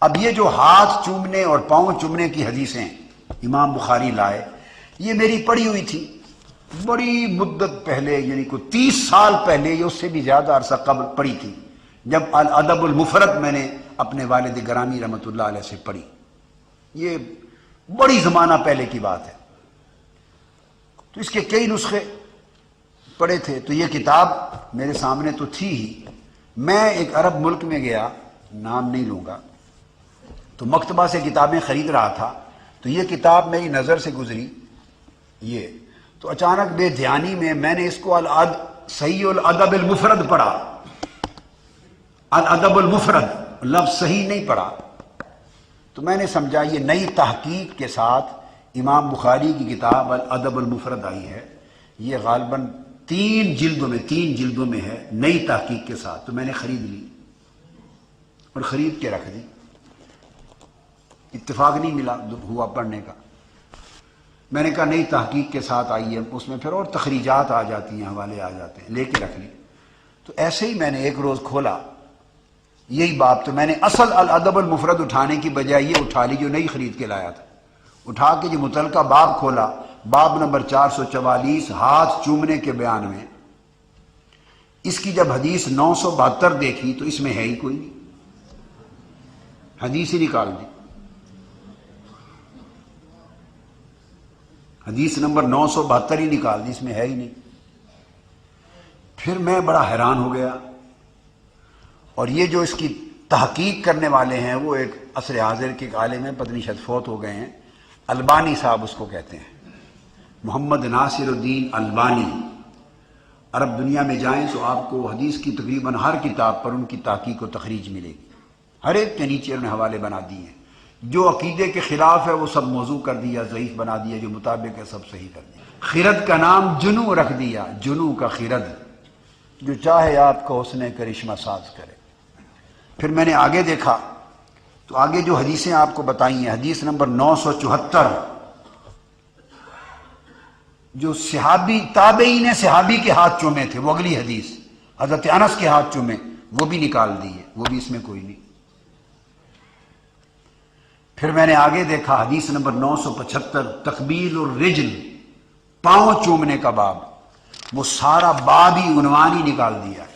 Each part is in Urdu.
اب یہ جو ہاتھ چومنے اور پاؤں چومنے کی حدیثیں امام بخاری لائے، یہ میری پڑھی ہوئی تھی بڑی مدت پہلے، یعنی کوئی 30 سال پہلے، یہ اس سے بھی زیادہ عرصہ قبل پڑھی تھی، جب الادب المفرد میں نے اپنے والد گرامی رحمۃ اللہ علیہ سے پڑھی۔ یہ بڑی زمانہ پہلے کی بات ہے، تو اس کے کئی نسخے پڑھے تھے، تو یہ کتاب میرے سامنے تو تھی ہی۔ میں ایک عرب ملک میں گیا، نام نہیں لوں گا، تو مکتبہ سے کتابیں خرید رہا تھا، تو یہ کتاب میری نظر سے گزری، یہ تو اچانک بے دھیانی میں نے اس کو صحیح الادب المفرد پڑھا، الادب المفرد لفظ صحیح نہیں پڑھا، تو میں نے سمجھا یہ نئی تحقیق کے ساتھ امام بخاری کی کتاب الادب المفرد آئی ہے، یہ غالباً 3 جلدوں میں ہے، نئی تحقیق کے ساتھ، تو میں نے خرید لی اور خرید کے رکھ دی۔ اتفاق نہیں ملا ہوا پڑھنے کا، میں نے کہا نئی تحقیق کے ساتھ آئی ہے، اس میں پھر اور تخریجات آ جاتی ہیں، حوالے آ جاتے ہیں، لے کے رکھ لی۔ تو ایسے ہی میں نے ایک روز کھولا یہی باب، تو میں نے اصل الادب المفرد اٹھانے کی بجائے یہ اٹھا لی جو نئی خرید کے لایا تھا، اٹھا کے جو متعلقہ باب کھولا، باب نمبر 444 ہاتھ چومنے کے بیان میں، اس کی جب حدیث 972 دیکھی تو اس میں ہے ہی کوئی نہیں، حدیث ہی نکال دی، حدیث نمبر 972 ہی نکال دی، اس میں ہے ہی نہیں۔ پھر میں بڑا حیران ہو گیا، اور یہ جو اس کی تحقیق کرنے والے ہیں وہ ایک عصر حاضر کے ایک عالم ہیں، پتہ نہیں شاید فوت ہو گئے ہیں، البانی صاحب اس کو کہتے ہیں، محمد ناصر الدین البانی۔ عرب دنیا میں جائیں تو آپ کو حدیث کی تقریباً ہر کتاب پر ان کی تحقیق و تخریج ملے گی، ہر ایک کے نیچے انہوں نے حوالے بنا دیے ہیں، جو عقیدے کے خلاف ہے وہ سب موضوع کر دیا، ضعیف بنا دیا، جو مطابق ہے سب صحیح کر دیا۔ خرد کا نام جنو رکھ دیا، جنو کا خرد، جو چاہے آپ کو حسن کرشمہ ساز کرے۔ پھر میں نے آگے دیکھا تو آگے جو حدیثیں آپ کو بتائی ہیں، حدیث نمبر 974، جو صحابی تابعین صحابی کے ہاتھ چومے تھے، وہ اگلی حدیث حضرت انس کے ہاتھ چومے، وہ بھی نکال دی ہے، وہ بھی اس میں کوئی نہیں۔ پھر میں نے آگے دیکھا حدیث نمبر 975 تقبیل الرجل، پاؤں چومنے کا باب، وہ سارا باب ہی عنوان ہی نکال دیا ہے،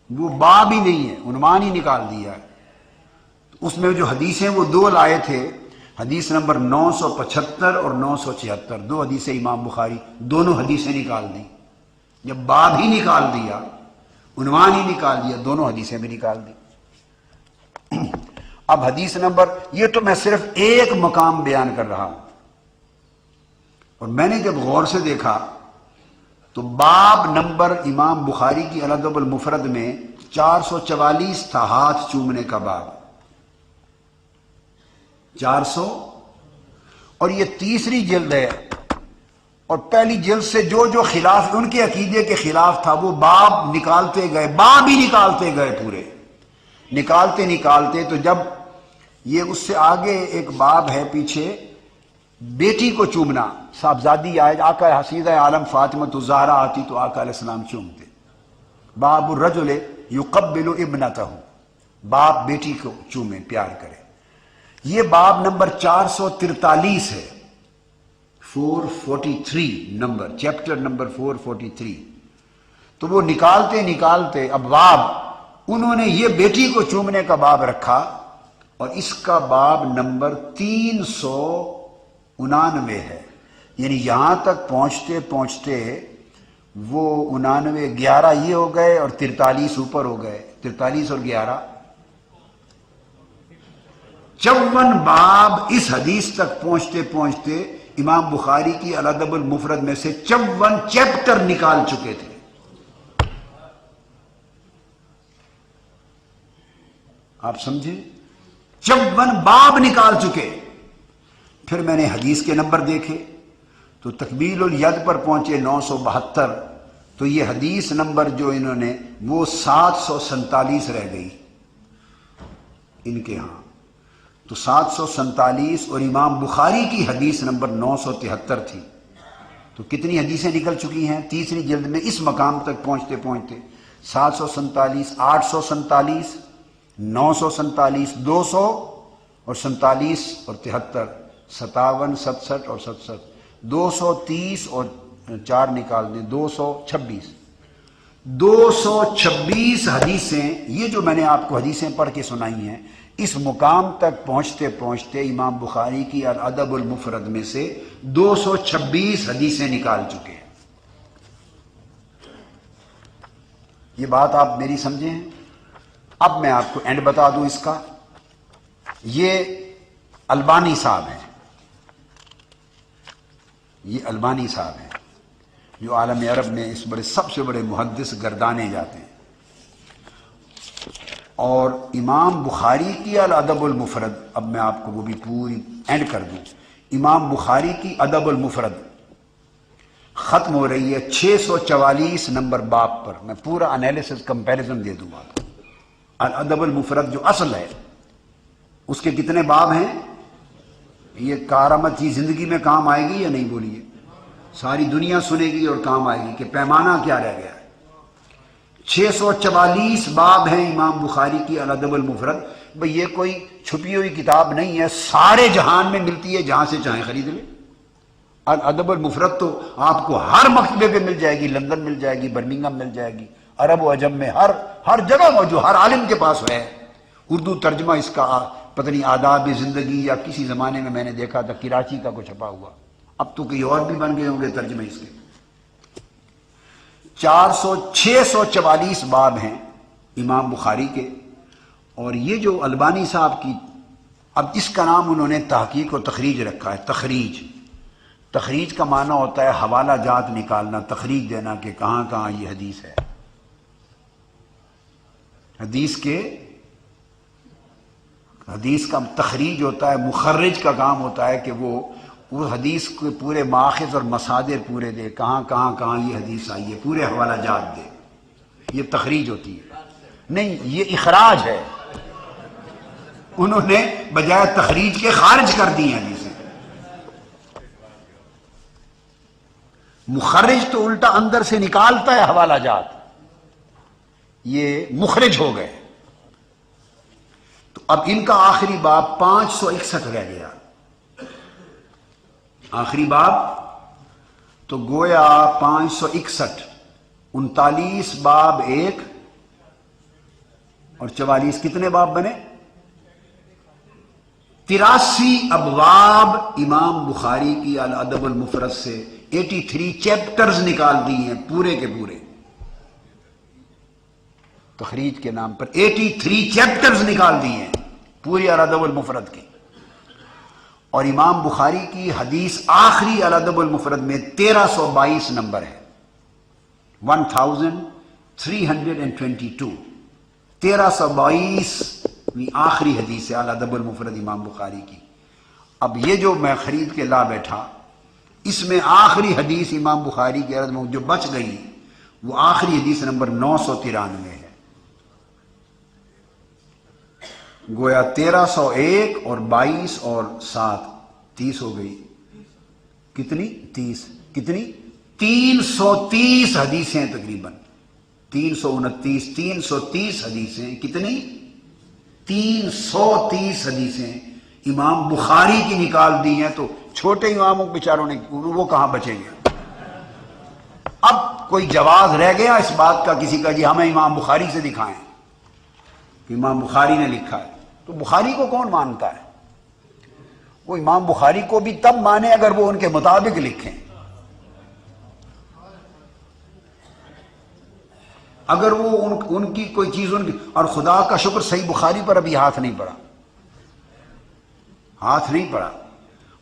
وہ باب ہی نہیں ہے، عنوان ہی نکال دیا ہے۔ اس میں جو حدیثیں وہ 2 لائے تھے، حدیث نمبر 975 اور 976، 2 حدیثیں امام بخاری، دونوں حدیثیں نکال دی، جب باب ہی نکال دیا، عنوان ہی نکال دیا، دونوں حدیثیں بھی نکال دی۔ اب حدیث نمبر، یہ تو میں صرف ایک مقام بیان کر رہا ہوں، اور میں نے جب غور سے دیکھا تو باب نمبر امام بخاری کی الادب المفرد میں 444 تھا، ہاتھ چومنے کا باب 400، اور یہ تیسری جلد ہے، اور پہلی جلد سے جو خلاف ان کے عقیدے کے خلاف تھا وہ باب نکالتے گئے، باب ہی نکالتے گئے، پورے نکالتے تو جب یہ اس سے آگے ایک باب ہے پیچھے، بیٹی کو چومنا، صاحبزادی آئے، آقا حسیدہ عالم فاطمۃ الزہرا آتی تو آقا علیہ السلام چومتے، باب الرجل یقبل ابنتہ، باپ بیٹی کو چومے، پیار کرے۔ یہ باب نمبر 443 ہے، 443 نمبر، چیپٹر نمبر 443۔ تو وہ نکالتے اب باب، انہوں نے یہ بیٹی کو چومنے کا باب رکھا، اور اس کا باب نمبر 399 ہے، یعنی یہاں تک پہنچتے وہ 99، 11 یہ ہو گئے اور 43 اوپر ہو گئے، 43 اور 11، 54 باب اس حدیث تک پہنچتے امام بخاری کی الادب المفرد میں سے 54 چیپٹر نکال چکے تھے۔ آپ سمجھے، 54 باب نکال چکے۔ پھر میں نے حدیث کے نمبر دیکھے تو تقبیل الید پر پہنچے 972، تو یہ حدیث نمبر جو انہوں نے وہ 747 رہ گئی ان کے ہاں، تو 747 اور امام بخاری کی حدیث نمبر 973 تھی، تو کتنی حدیثیں نکل چکی ہیں تیسری جلد میں اس مقام تک پہنچتے 747، 847 947, 200 اور 47 اور 73, 57, 67 اور 67, 230 اور 4 نکال دیں 226. 226 حدیثیں، یہ جو میں نے آپ کو حدیثیں پڑھ کے سنائی ہیں، اس مقام تک پہنچتے پہنچتے امام بخاری کی الادب المفرد میں سے 226 حدیثیں نکال چکے ہیں. یہ بات آپ میری سمجھیں ہیں. اب میں آپ کو اینڈ بتا دوں اس کا. یہ البانی صاحب ہیں، یہ البانی صاحب ہیں جو عالم عرب میں اس بڑے سب سے بڑے محدث گردانے جاتے ہیں. اور امام بخاری کی الادب المفرد، اب میں آپ کو وہ بھی پوری اینڈ کر دوں. امام بخاری کی ادب المفرد ختم ہو رہی ہے 644 نمبر باب پر. میں پورا انالیسس کمپیریزن دے دوں گا. الادب المفرد جو اصل ہے اس کے کتنے باب ہیں؟ یہ کارآمد چیز زندگی میں کام آئے گی یا نہیں؟ بولیے. ساری دنیا سنے گی اور کام آئے گی کہ پیمانہ کیا رہ گیا ہے. 644 باب ہیں امام بخاری کی الادب المفرد. بھئی یہ کوئی چھپی ہوئی کتاب نہیں ہے، سارے جہان میں ملتی ہے، جہاں سے چاہیں خرید لیں. الادب المفرد تو آپ کو ہر مکتبے پہ مل جائے گی، لندن مل جائے گی، برمنگھم مل جائے گی، عرب و عجم میں ہر جگہ موجود، ہر عالم کے پاس ہے. اردو ترجمہ اس کا پتہ نہیں آداب زندگی یا کسی زمانے میں نے دیکھا تھا کراچی کا کو چھپا ہوا. اب تو کئی اور بھی بن گئے ہوں گے ترجمے اس کے. 644 باب ہیں امام بخاری کے. اور یہ جو البانی صاحب کی، اب اس کا نام انہوں نے تحقیق و تخریج رکھا ہے. تخریج، تخریج کا معنی ہوتا ہے حوالہ جات نکالنا، تخریج دینا کہ کہاں کہاں یہ حدیث ہے. حدیث کا تخریج ہوتا ہے، مخرج کا کام ہوتا ہے کہ وہ حدیث کے پورے ماخذ اور مصادر پورے دے، کہاں یہ حدیث آئی ہے، پورے حوالہ جات دے. یہ تخریج ہوتی ہے. نہیں، یہ اخراج ہے. انہوں نے بجائے تخریج کے خارج کر دی ہیں حدیثیں. مخرج تو الٹا اندر سے نکالتا ہے حوالہ جات، یہ مخرج ہو گئے. تو اب ان کا آخری باب 561 رہ گیا. آخری باب تو گویا 561، 39 باب 1 اور 44 کتنے باب بنے؟ 83 ابواب امام بخاری کی الادب المفرد سے 83 چیپٹرز نکال دی ہیں پورے کے پورے. تخریج کے نام پر 83 چیپٹرز نکال دیے ہیں پوری الادب المفرد کی. اور امام بخاری کی حدیث آخری الادب المفرد میں 1322 نمبر ہے، 1322. 1322 آخری حدیث ہے الادب المفرد امام بخاری کی. اب یہ جو میں خرید کے لا بیٹھا، اس میں آخری حدیث امام بخاری کی عرض میں جو بچ گئی وہ آخری حدیث نمبر 993 ہے. گویا 1301 اور 22 اور 7 30 ہو گئی. کتنی؟ 30. کتنی؟ 330 حدیثیں تقریباً. 329 330 حدیثیں. کتنی؟ 330 حدیثیں امام بخاری کی نکال دی ہیں. تو چھوٹے اماموں بیچاروں نے وہ کہاں بچیں گے؟ اب کوئی جواز رہ گیا اس بات کا کسی کا جی ہمیں امام بخاری سے دکھائیں کہ امام بخاری نے لکھا ہے؟ تو بخاری کو کون مانتا ہے؟ وہ امام بخاری کو بھی تب مانے اگر وہ ان کے مطابق لکھیں. اگر وہ ان کی کوئی چیز اور خدا کا شکر صحیح بخاری پر ابھی ہاتھ نہیں پڑا.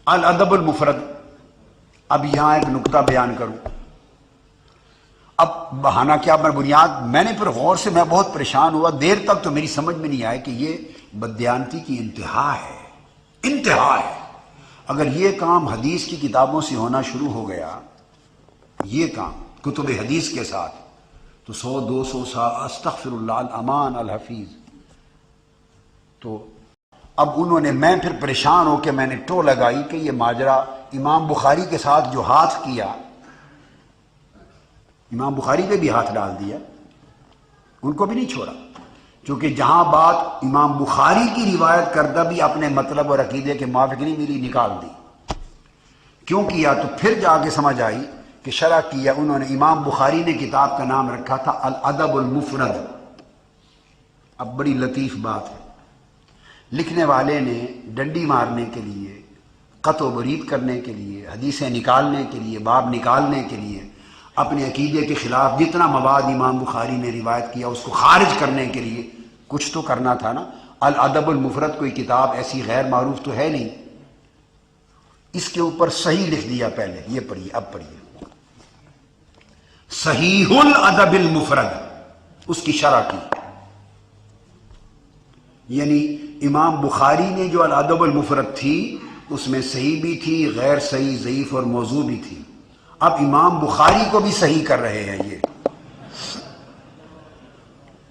الادب المفرد. اب یہاں ایک نقطہ بیان کروں. اب بہانہ کیا بنیاد، میں نے پھر غور سے، میں بہت پریشان ہوا. دیر تک تو میری سمجھ میں نہیں آیا کہ یہ بددیانتی کی انتہا ہے. اگر یہ کام حدیث کی کتابوں سے ہونا شروع ہو گیا، یہ کام کتب حدیث کے ساتھ، تو 100 200 سال استغفر اللہ الامان الحفیظ. تو اب انہوں نے، میں پھر پریشان ہو کے میں نے ٹو لگائی کہ یہ ماجرا امام بخاری کے ساتھ جو ہاتھ کیا، امام بخاری پہ بھی ہاتھ ڈال دیا، ان کو بھی نہیں چھوڑا. چونکہ جہاں بات امام بخاری کی روایت کردہ بھی اپنے مطلب اور عقیدے کے موافق نہیں ملی، نکال دی۔ کیوں کیا؟ تو پھر جا کے سمجھ آئی کہ شرح کیا انہوں نے، امام بخاری نے کتاب کا نام رکھا تھا الادب المفرد۔ اب بڑی لطیف بات ہے، لکھنے والے نے ڈنڈی مارنے کے لیے، قطع و برید کرنے کے لیے، حدیثیں نکالنے کے لیے، باب نکالنے کے لیے، اپنے عقیدے کے خلاف جتنا مواد امام بخاری نے روایت کیا اس کو خارج کرنے کے لیے کچھ تو کرنا تھا نا۔ الادب المفرد کوئی کتاب ایسی غیر معروف تو ہے نہیں، اس کے اوپر صحیح لکھ دیا پہلے، یہ پڑھیے، اب پڑھیے، صحیح الادب المفرد، اس کی شرح کی، یعنی امام بخاری نے جو الادب المفرد تھی اس میں صحیح بھی تھی، غیر صحیح، ضعیف اور موضوع بھی تھی۔ اب امام بخاری کو بھی صحیح کر رہے ہیں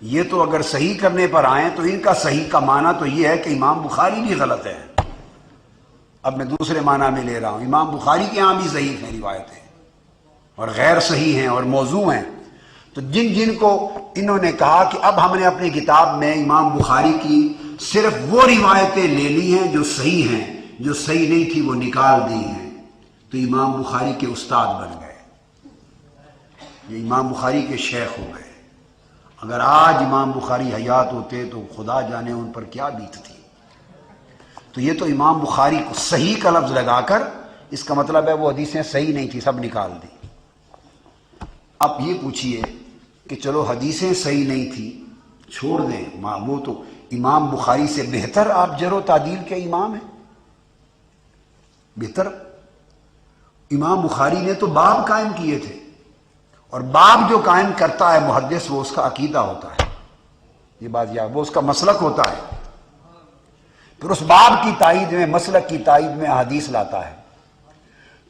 یہ تو اگر صحیح کرنے پر آئیں تو ان کا صحیح کا معنی تو یہ ہے کہ امام بخاری بھی غلط ہے۔ اب میں دوسرے معنی میں لے رہا ہوں، امام بخاری کے ہاں بھی ضعیف ہیں روایتیں اور غیر صحیح ہیں اور موضوع ہیں۔ تو جن جن کو انہوں نے کہا کہ اب ہم نے اپنی کتاب میں امام بخاری کی صرف وہ روایتیں لے لی ہیں جو صحیح ہیں، جو صحیح نہیں تھی وہ نکال دی ہیں، تو امام بخاری کے استاد بن گئے، یہ امام بخاری کے شیخ ہو گئے۔ اگر آج امام بخاری حیات ہوتے تو خدا جانے ان پر کیا بیتتی۔ تو یہ تو امام بخاری کو صحیح کا لفظ لگا کر، اس کا مطلب ہے وہ حدیثیں صحیح نہیں تھی، سب نکال دی۔ اب یہ پوچھئے کہ چلو حدیثیں صحیح نہیں تھی چھوڑ دیں، وہ تو امام بخاری سے بہتر آپ جرح و تعدیل کے امام ہیں، بہتر۔ امام بخاری نے تو باب قائم کیے تھے، اور باب جو قائم کرتا ہے محدث وہ اس کا عقیدہ ہوتا ہے، یہ بات یاد، وہ اس کا مسلک ہوتا ہے، پھر اس باب کی تائید میں، مسلک کی تائید میں احادیث لاتا ہے۔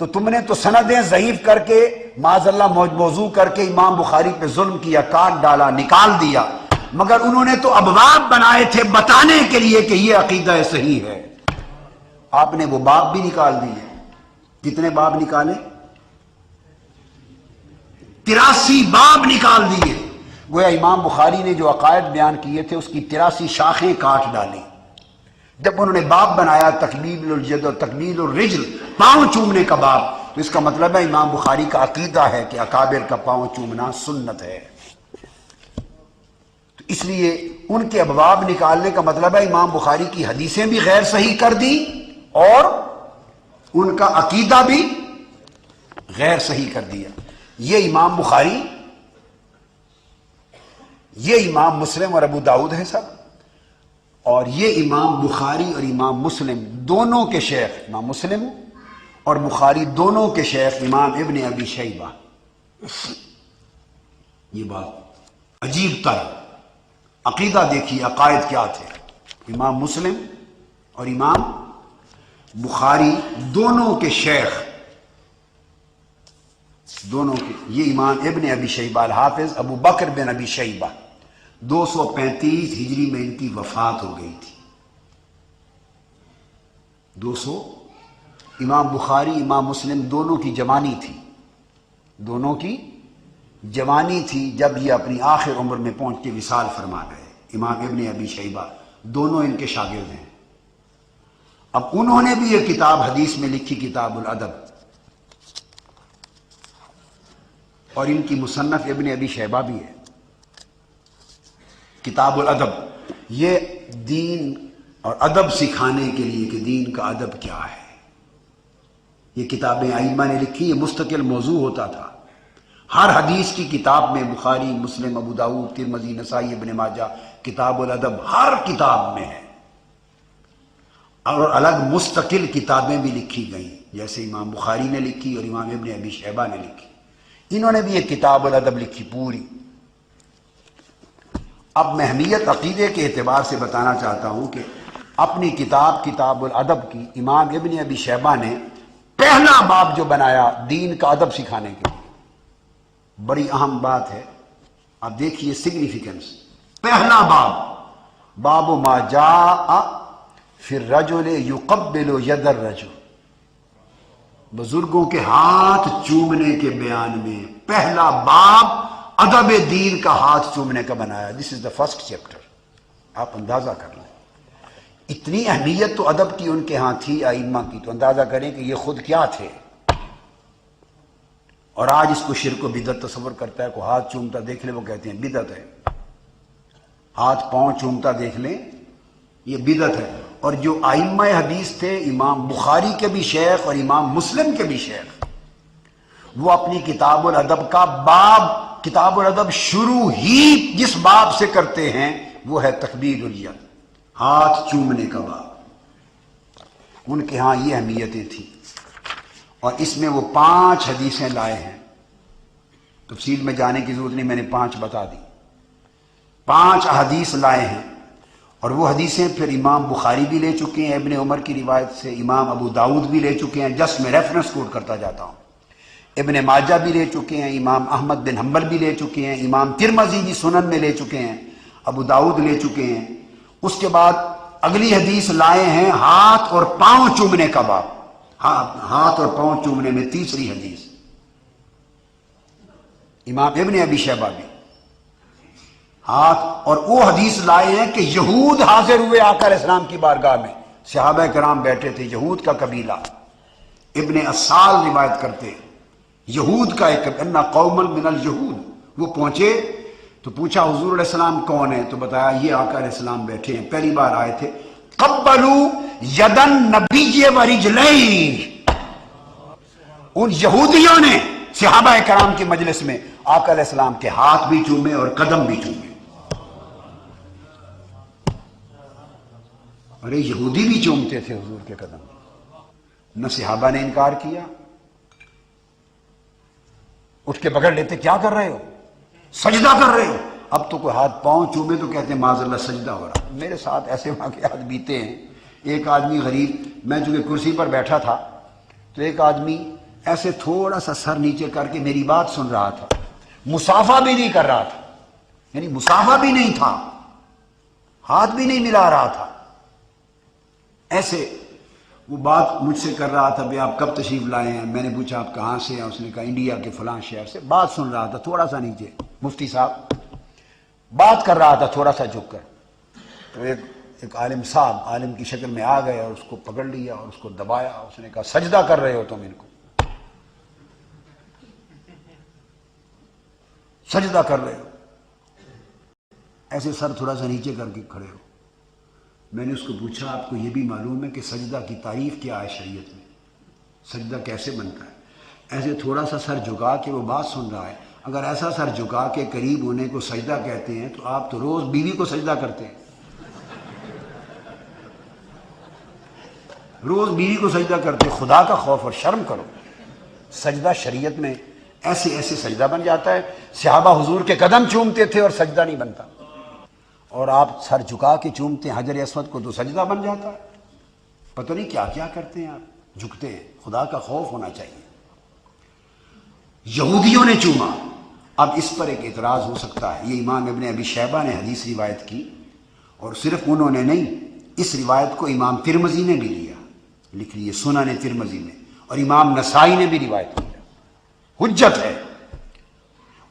تو تم نے تو سندیں ضعیف کر کے، معاذ اللہ موضوع کر کے امام بخاری پہ ظلم کیا، کاٹ ڈالا، نکال دیا، مگر انہوں نے تو ابواب بنائے تھے بتانے کے لیے کہ یہ عقیدہ صحیح ہے۔ آپ نے وہ باب بھی نکال دیے۔ کتنے باب نکالے؟ 83 باب نکال دیے۔ گویا امام بخاری نے جو عقائد بیان کیے تھے اس کی 83 شاخیں کاٹ ڈالی۔ جب انہوں نے باب بنایا تقلیل الجد اور تقلیل الرجل، پاؤں چومنے کا باب، تو اس کا مطلب ہے امام بخاری کا عقیدہ ہے کہ اکابر کا پاؤں چومنا سنت ہے۔ تو اس لیے ان کے ابواب نکالنے کا مطلب ہے امام بخاری کی حدیثیں بھی غیر صحیح کر دی اور ان کا عقیدہ بھی غیر صحیح کر دیا۔ یہ امام بخاری، یہ امام مسلم اور ابو داؤد ہے سب، اور یہ امام بخاری اور امام مسلم دونوں کے شیخ، امام مسلم اور بخاری دونوں کے شیخ امام ابن ابی شیبہ۔ یہ بات عجیب تر، عقیدہ دیکھیے عقائد کیا تھے۔ امام مسلم اور امام بخاری دونوں کے شیخ، دونوں کے، یہ امام ابن ابی شیبہ الحافظ ابو بکر بن ابی شیبہ، 235 ہجری میں ان کی وفات ہو گئی تھی۔ 200، امام بخاری امام مسلم دونوں کی جوانی تھی، دونوں کی جوانی تھی جب یہ اپنی آخر عمر میں پہنچ کے وصال فرما گئے۔ امام ابن ابی شیبہ دونوں ان کے شاگرد ہیں۔ اب انہوں نے بھی یہ کتاب حدیث میں لکھی، کتاب الادب، اور ان کی مصنف ابن ابی شیبہ بھی ہے، کتاب الادب۔ یہ دین اور ادب سکھانے کے لیے کہ دین کا ادب کیا ہے، یہ کتابیں ائمہ نے لکھی، یہ مستقل موضوع ہوتا تھا۔ ہر حدیث کی کتاب میں، بخاری، مسلم، ابو داؤد، ترمذی، نسائی، ابن ماجہ، کتاب الادب ہر کتاب میں ہے، اور الگ مستقل کتابیں بھی لکھی گئیں، جیسے امام بخاری نے لکھی اور امام ابن ابی شیبہ نے لکھی۔ انہوں نے بھی یہ کتاب الادب لکھی پوری۔ اب میں اہمیت عقیدے کے اعتبار سے بتانا چاہتا ہوں کہ اپنی کتاب کتاب الادب کی امام ابن ابی شیبہ نے پہلا باب جو بنایا دین کا ادب سکھانے کے لیے، بڑی اہم بات ہے، اب دیکھیے سگنیفیکنس۔ پہلا باب، باب ما جاء فی الرجل یقبل ید الرجل، بزرگوں کے ہاتھ چومنے کے بیان میں پہلا باب ادب دین کا ہاتھ چومنے کا بنایا۔ دس از دا فرسٹ چیپٹر۔ آپ اندازہ کر لیں، اتنی اہمیت تو ادب کی ان کے ہاں تھی ائمہ کی، تو اندازہ کریں کہ یہ خود کیا تھے۔ اور آج اس کو شرک و بدعت تصور کرتا ہے، کوئی ہاتھ چومتا دیکھ لے وہ کہتے ہیں بدعت ہے، ہاتھ پاؤں چومتا دیکھ لیں یہ بدعت ہے۔ اور جو ائمہ حدیث تھے، امام بخاری کے بھی شیخ اور امام مسلم کے بھی شیخ، وہ اپنی کتاب الادب کا باب، کتاب الادب شروع ہی جس باب سے کرتے ہیں وہ ہے تقبیل الید، ہاتھ چومنے کا باب۔ ان کے ہاں یہ اہمیتیں تھیں، اور اس میں وہ 5 حدیثیں لائے ہیں، تفصیل میں جانے کی ضرورت نہیں، میں نے 5 بتا دی۔ 5 احادیث لائے ہیں، اور وہ حدیثیں پھر امام بخاری بھی لے چکے ہیں ابن عمر کی روایت سے، امام ابو داؤد بھی لے چکے ہیں، جس میں ریفرنس کوٹ کرتا جاتا ہوں، ابن ماجہ بھی لے چکے ہیں، امام احمد بن حنبل بھی لے چکے ہیں، امام ترمذی بھی سنن میں لے چکے ہیں، ابو داؤد لے چکے ہیں۔ اس کے بعد اگلی حدیث لائے ہیں ہاتھ اور پاؤں چومنے کا باب، ہاتھ اور پاؤں چومنے میں تیسری حدیث، امام ابن ابی شیبہ بھی ہاتھ، اور وہ حدیث لائے ہیں کہ یہود حاضر ہوئے آقا علیہ السلام کی بارگاہ میں، صحابہ کرام بیٹھے تھے، یہود کا قبیلہ، ابن اسال روایت کرتے ہیں، یہود کا ایک انا قوما من الیہود، وہ پہنچے تو پوچھا حضور علیہ السلام کون ہے، تو بتایا یہ آقا علیہ السلام بیٹھے ہیں، پہلی بار آئے تھے، قبلوا ید النبی و رجلین، ان یہودیوں نے صحابہ کرام کی مجلس میں آقا علیہ السلام کے ہاتھ بھی چومے اور قدم بھی چومے۔ ارے یہودی بھی چومتے تھے حضور کے قدم، نہ صحابہ نے انکار کیا، اٹھ کے پکڑ لیتے، کیا کر رہے ہو، سجدہ کر رہے ہو۔ اب تو کوئی ہاتھ پاؤں چومے تو کہتے ہیں معاذ اللہ سجدہ ہو رہا۔ میرے ساتھ ایسے واقعات بیتے ہیں، ایک آدمی غریب، میں چونکہ کرسی پر بیٹھا تھا تو ایک آدمی ایسے تھوڑا سا سر نیچے کر کے میری بات سن رہا تھا، مصافحہ بھی نہیں کر رہا تھا، یعنی مصافحہ بھی نہیں تھا، ہاتھ بھی نہیں ملا رہا تھا، ایسے وہ بات مجھ سے کر رہا تھا، بھئی آپ کب تشریف لائے ہیں؟ میں نے پوچھا آپ کہاں سے ہیں؟ اس نے کہا انڈیا کے فلاں شہر سے۔ بات سن رہا تھا تھوڑا سا نیچے، مفتی صاحب بات کر رہا تھا تھوڑا سا جھک کر، تو ایک عالم صاحب عالم کی شکل میں آ گئے اور اس کو پکڑ لیا اور اس کو دبایا، اس نے کہا سجدہ کر رہے ہو تم، ان کو سجدہ کر رہے ہو، ایسے سر تھوڑا سا نیچے کر کے کھڑے ہو۔ میں نے اس کو پوچھا آپ کو یہ بھی معلوم ہے کہ سجدہ کی تعریف کیا ہے شریعت میں، سجدہ کیسے بنتا ہے؟ ایسے تھوڑا سا سر جھکا کے وہ بات سن رہا ہے، اگر ایسا سر جھکا کے قریب ہونے کو سجدہ کہتے ہیں تو آپ تو روز بیوی کو سجدہ کرتے ہیں، روز بیوی کو سجدہ کرتے، خدا کا خوف اور شرم کرو۔ سجدہ شریعت میں ایسے ایسے سجدہ بن جاتا ہے، صحابہ حضور کے قدم چومتے تھے اور سجدہ نہیں بنتا، اور آپ سر جھکا کے چومتے ہیں حجر اسود کو تو سجدہ بن جاتا ہے۔ پتہ نہیں کیا کیا کرتے ہیں آپ، جھکتے ہیں، خدا کا خوف ہونا چاہیے۔ یہودیوں نے چوما، اب اس پر ایک اعتراض ہو سکتا ہے، یہ امام ابن ابی شیبہ نے حدیث روایت کی، اور صرف انہوں نے نہیں، اس روایت کو امام ترمذی نے بھی لیا، لکھ لیے سنن ترمذی میں، اور امام نسائی نے بھی روایت کیا، حجت ہے،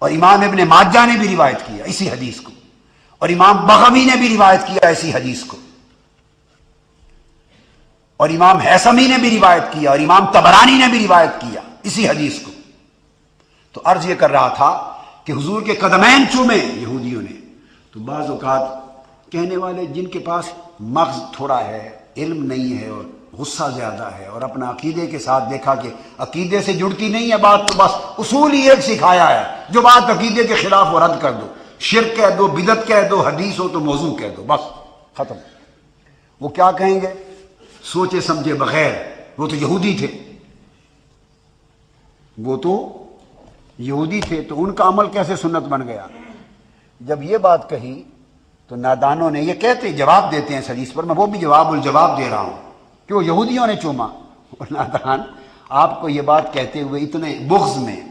اور امام ابن ماجہ نے بھی روایت کیا اسی حدیث کو، اور امام بغوی نے بھی روایت کیا اسی حدیث کو، اور امام حیثمی نے بھی روایت کیا، اور امام طبرانی نے بھی روایت کیا اسی حدیث کو۔ تو عرض یہ کر رہا تھا کہ حضور کے قدمین چومے یہودیوں نے، تو بعض اوقات کہنے والے جن کے پاس مغز تھوڑا ہے، علم نہیں ہے اور غصہ زیادہ ہے، اور اپنا عقیدے کے ساتھ دیکھا کہ عقیدے سے جڑتی نہیں ہے بات، تو بس اصول ہی ایک سکھایا ہے، جو بات عقیدے کے خلاف وہ رد کر دو، شرک کہہ دو، بدعت کہہ دو، حدیث ہو تو موضوع کہہ دو، بس ختم۔ وہ کیا کہیں گے؟ سوچے سمجھے بغیر، وہ تو یہودی تھے، وہ تو یہودی تھے، تو ان کا عمل کیسے سنت بن گیا؟ جب یہ بات کہی تو نادانوں نے یہ کہتے جواب دیتے ہیں اس حدیث پر، میں وہ بھی جواب الجواب دے رہا ہوں کہ وہ یہودیوں نے چوما، اور نادان آپ کو یہ بات کہتے ہوئے اتنے بغض میں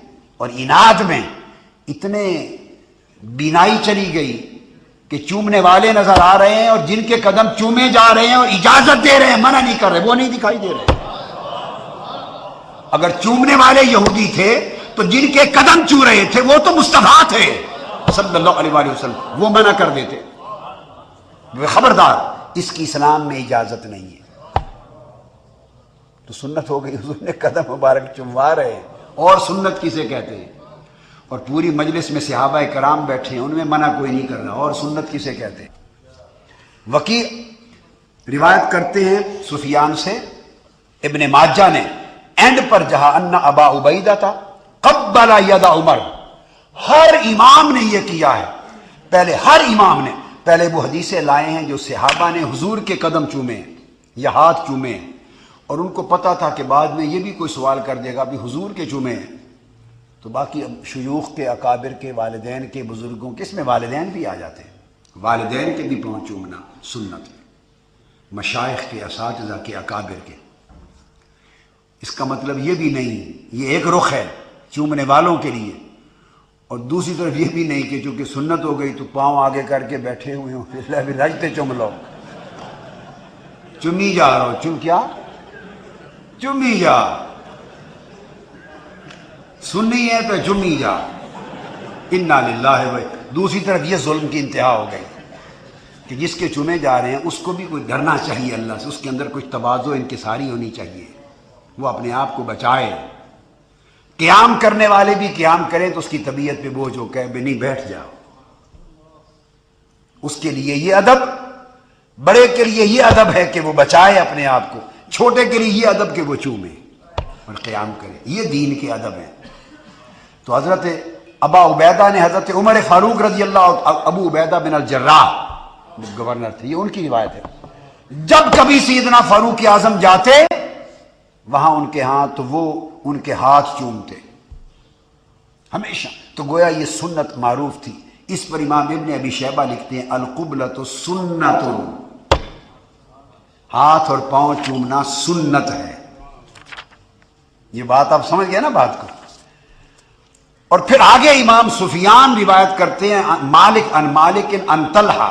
اور عناد میں اتنے بینائی چلی گئی کہ چومنے والے نظر آ رہے ہیں، اور جن کے قدم چومے جا رہے ہیں اور اجازت دے رہے ہیں، منع نہیں کر رہے، وہ نہیں دکھائی دے رہے۔ اگر چومنے والے یہودی تھے تو جن کے قدم چو رہے تھے وہ تو مصطفیٰ تھے صلی اللہ علیہ وسلم، وہ منع کر دیتے۔ خبردار اس کی اسلام میں اجازت نہیں ہے۔ تو سنت ہو گئی، حضور نے قدم مبارک چموا رہے ہیں، اور سنت کسے کہتے ہیں؟ اور پوری مجلس میں صحابہ کرام بیٹھے ہیں، ان میں منع کوئی نہیں کر رہا، اور سنت کسے کہتے ہیں؟ وکیع روایت کرتے ہیں سفیان سے، ابن ماجہ نے اینڈ پر جہاں ان ابا عبیدہ تھا قبل ید عمر، ہر امام نے یہ کیا ہے، پہلے ہر امام نے پہلے وہ حدیثیں لائے ہیں جو صحابہ نے حضور کے قدم چومے ہیں یا ہاتھ چومے ہیں، اور ان کو پتا تھا کہ بعد میں یہ بھی کوئی سوال کر دے گا بھی حضور کے چومے ہیں، تو باقی شیوخ کے، اکابر کے، والدین کے، بزرگوں کے، اس میں والدین بھی آ جاتے ہیں، والدین کے بھی پاؤں چومنا سنت ہے، مشائخ کے، اساتذہ کے، اکابر کے۔ اس کا مطلب یہ بھی نہیں، یہ ایک رخ ہے چومنے والوں کے لیے، اور دوسری طرف یہ بھی نہیں کہ چونکہ سنت ہو گئی تو پاؤں آگے کر کے بیٹھے ہوئے ہوں، اس لیے بھی رجتے چم لو، چمی جا رہا ہو، چم کیا؟ چمی جا، سنی ہے تو چمی جا، انا للہ و دوسری طرف یہ ظلم کی انتہا ہو گئی کہ جس کے چمے جا رہے ہیں اس کو بھی کوئی ڈرنا چاہیے اللہ سے، اس کے اندر کچھ تواضع انکساری ہونی چاہیے، وہ اپنے آپ کو بچائے۔ قیام کرنے والے بھی قیام کریں تو اس کی طبیعت پہ بوجھ ہو، کہ نہیں بیٹھ جاؤ، اس کے لیے یہ ادب، بڑے کے لیے یہ ادب ہے کہ وہ بچائے اپنے آپ کو، چھوٹے کے لیے یہ ادب کہ وہ چومے اور قیام کرے، یہ دین کے ادب ہیں۔ تو حضرت ابا عبیدہ نے حضرت عمر فاروق رضی اللہ، ابو عبیدہ بن الجراح گورنر تھے، یہ ان کی روایت ہے، جب کبھی سیدنا فاروق اعظم جاتے وہاں ان کے ہاں تو وہ ان کے ہاتھ چومتے ہمیشہ، تو گویا یہ سنت معروف تھی۔ اس پر امام ابن ابی شیبہ لکھتے ہیں القبلۃ سنت، ہاتھ اور پاؤں چومنا سنت ہے۔ یہ بات آپ سمجھ گئے نا بات کو؟ اور پھر آگے امام سفیان روایت کرتے ہیں مالک ان مالک ان طلحہ،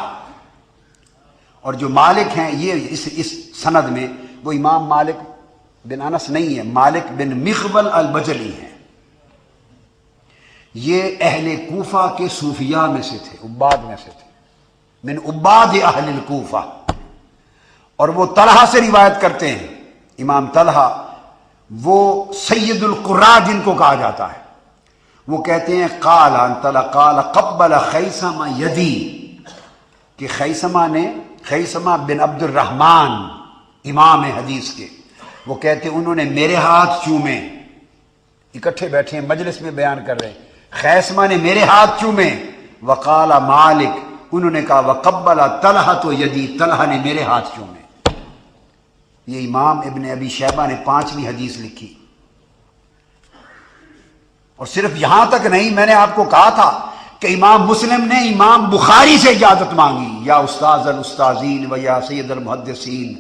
اور جو مالک ہیں یہ اس سند میں وہ امام مالک بن انس نہیں ہے، مالک بن مغول البجلی ہیں، یہ اہل کوفہ کے صوفیاء میں سے تھے، عباد میں سے تھے، من عباد اہل الکوفہ، اور وہ طلحہ سے روایت کرتے ہیں، امام طلحہ وہ سید القراء جن کو کہا جاتا ہے، وہ کہتے ہیں قال قال قبل خیثمہ یدی، کہ خیثمہ بن عبد الرحمن امام حدیث کے، وہ کہتے ہیں انہوں نے میرے ہاتھ چومے، اکٹھے بیٹھے ہیں مجلس میں بیان کر رہے ہیں، خیثمہ نے میرے ہاتھ چومے، وقال مالک، انہوں نے کہا وقبل طلحہ تو یدی، طلحہ نے میرے ہاتھ چومے۔ یہ امام ابن ابی شیبہ نے 5ویں حدیث لکھی، اور صرف یہاں تک نہیں، میں نے آپ کو کہا تھا کہ امام مسلم نے امام بخاری سے اجازت مانگی، یا استاذ الاستاذین و یا سید المحدثین،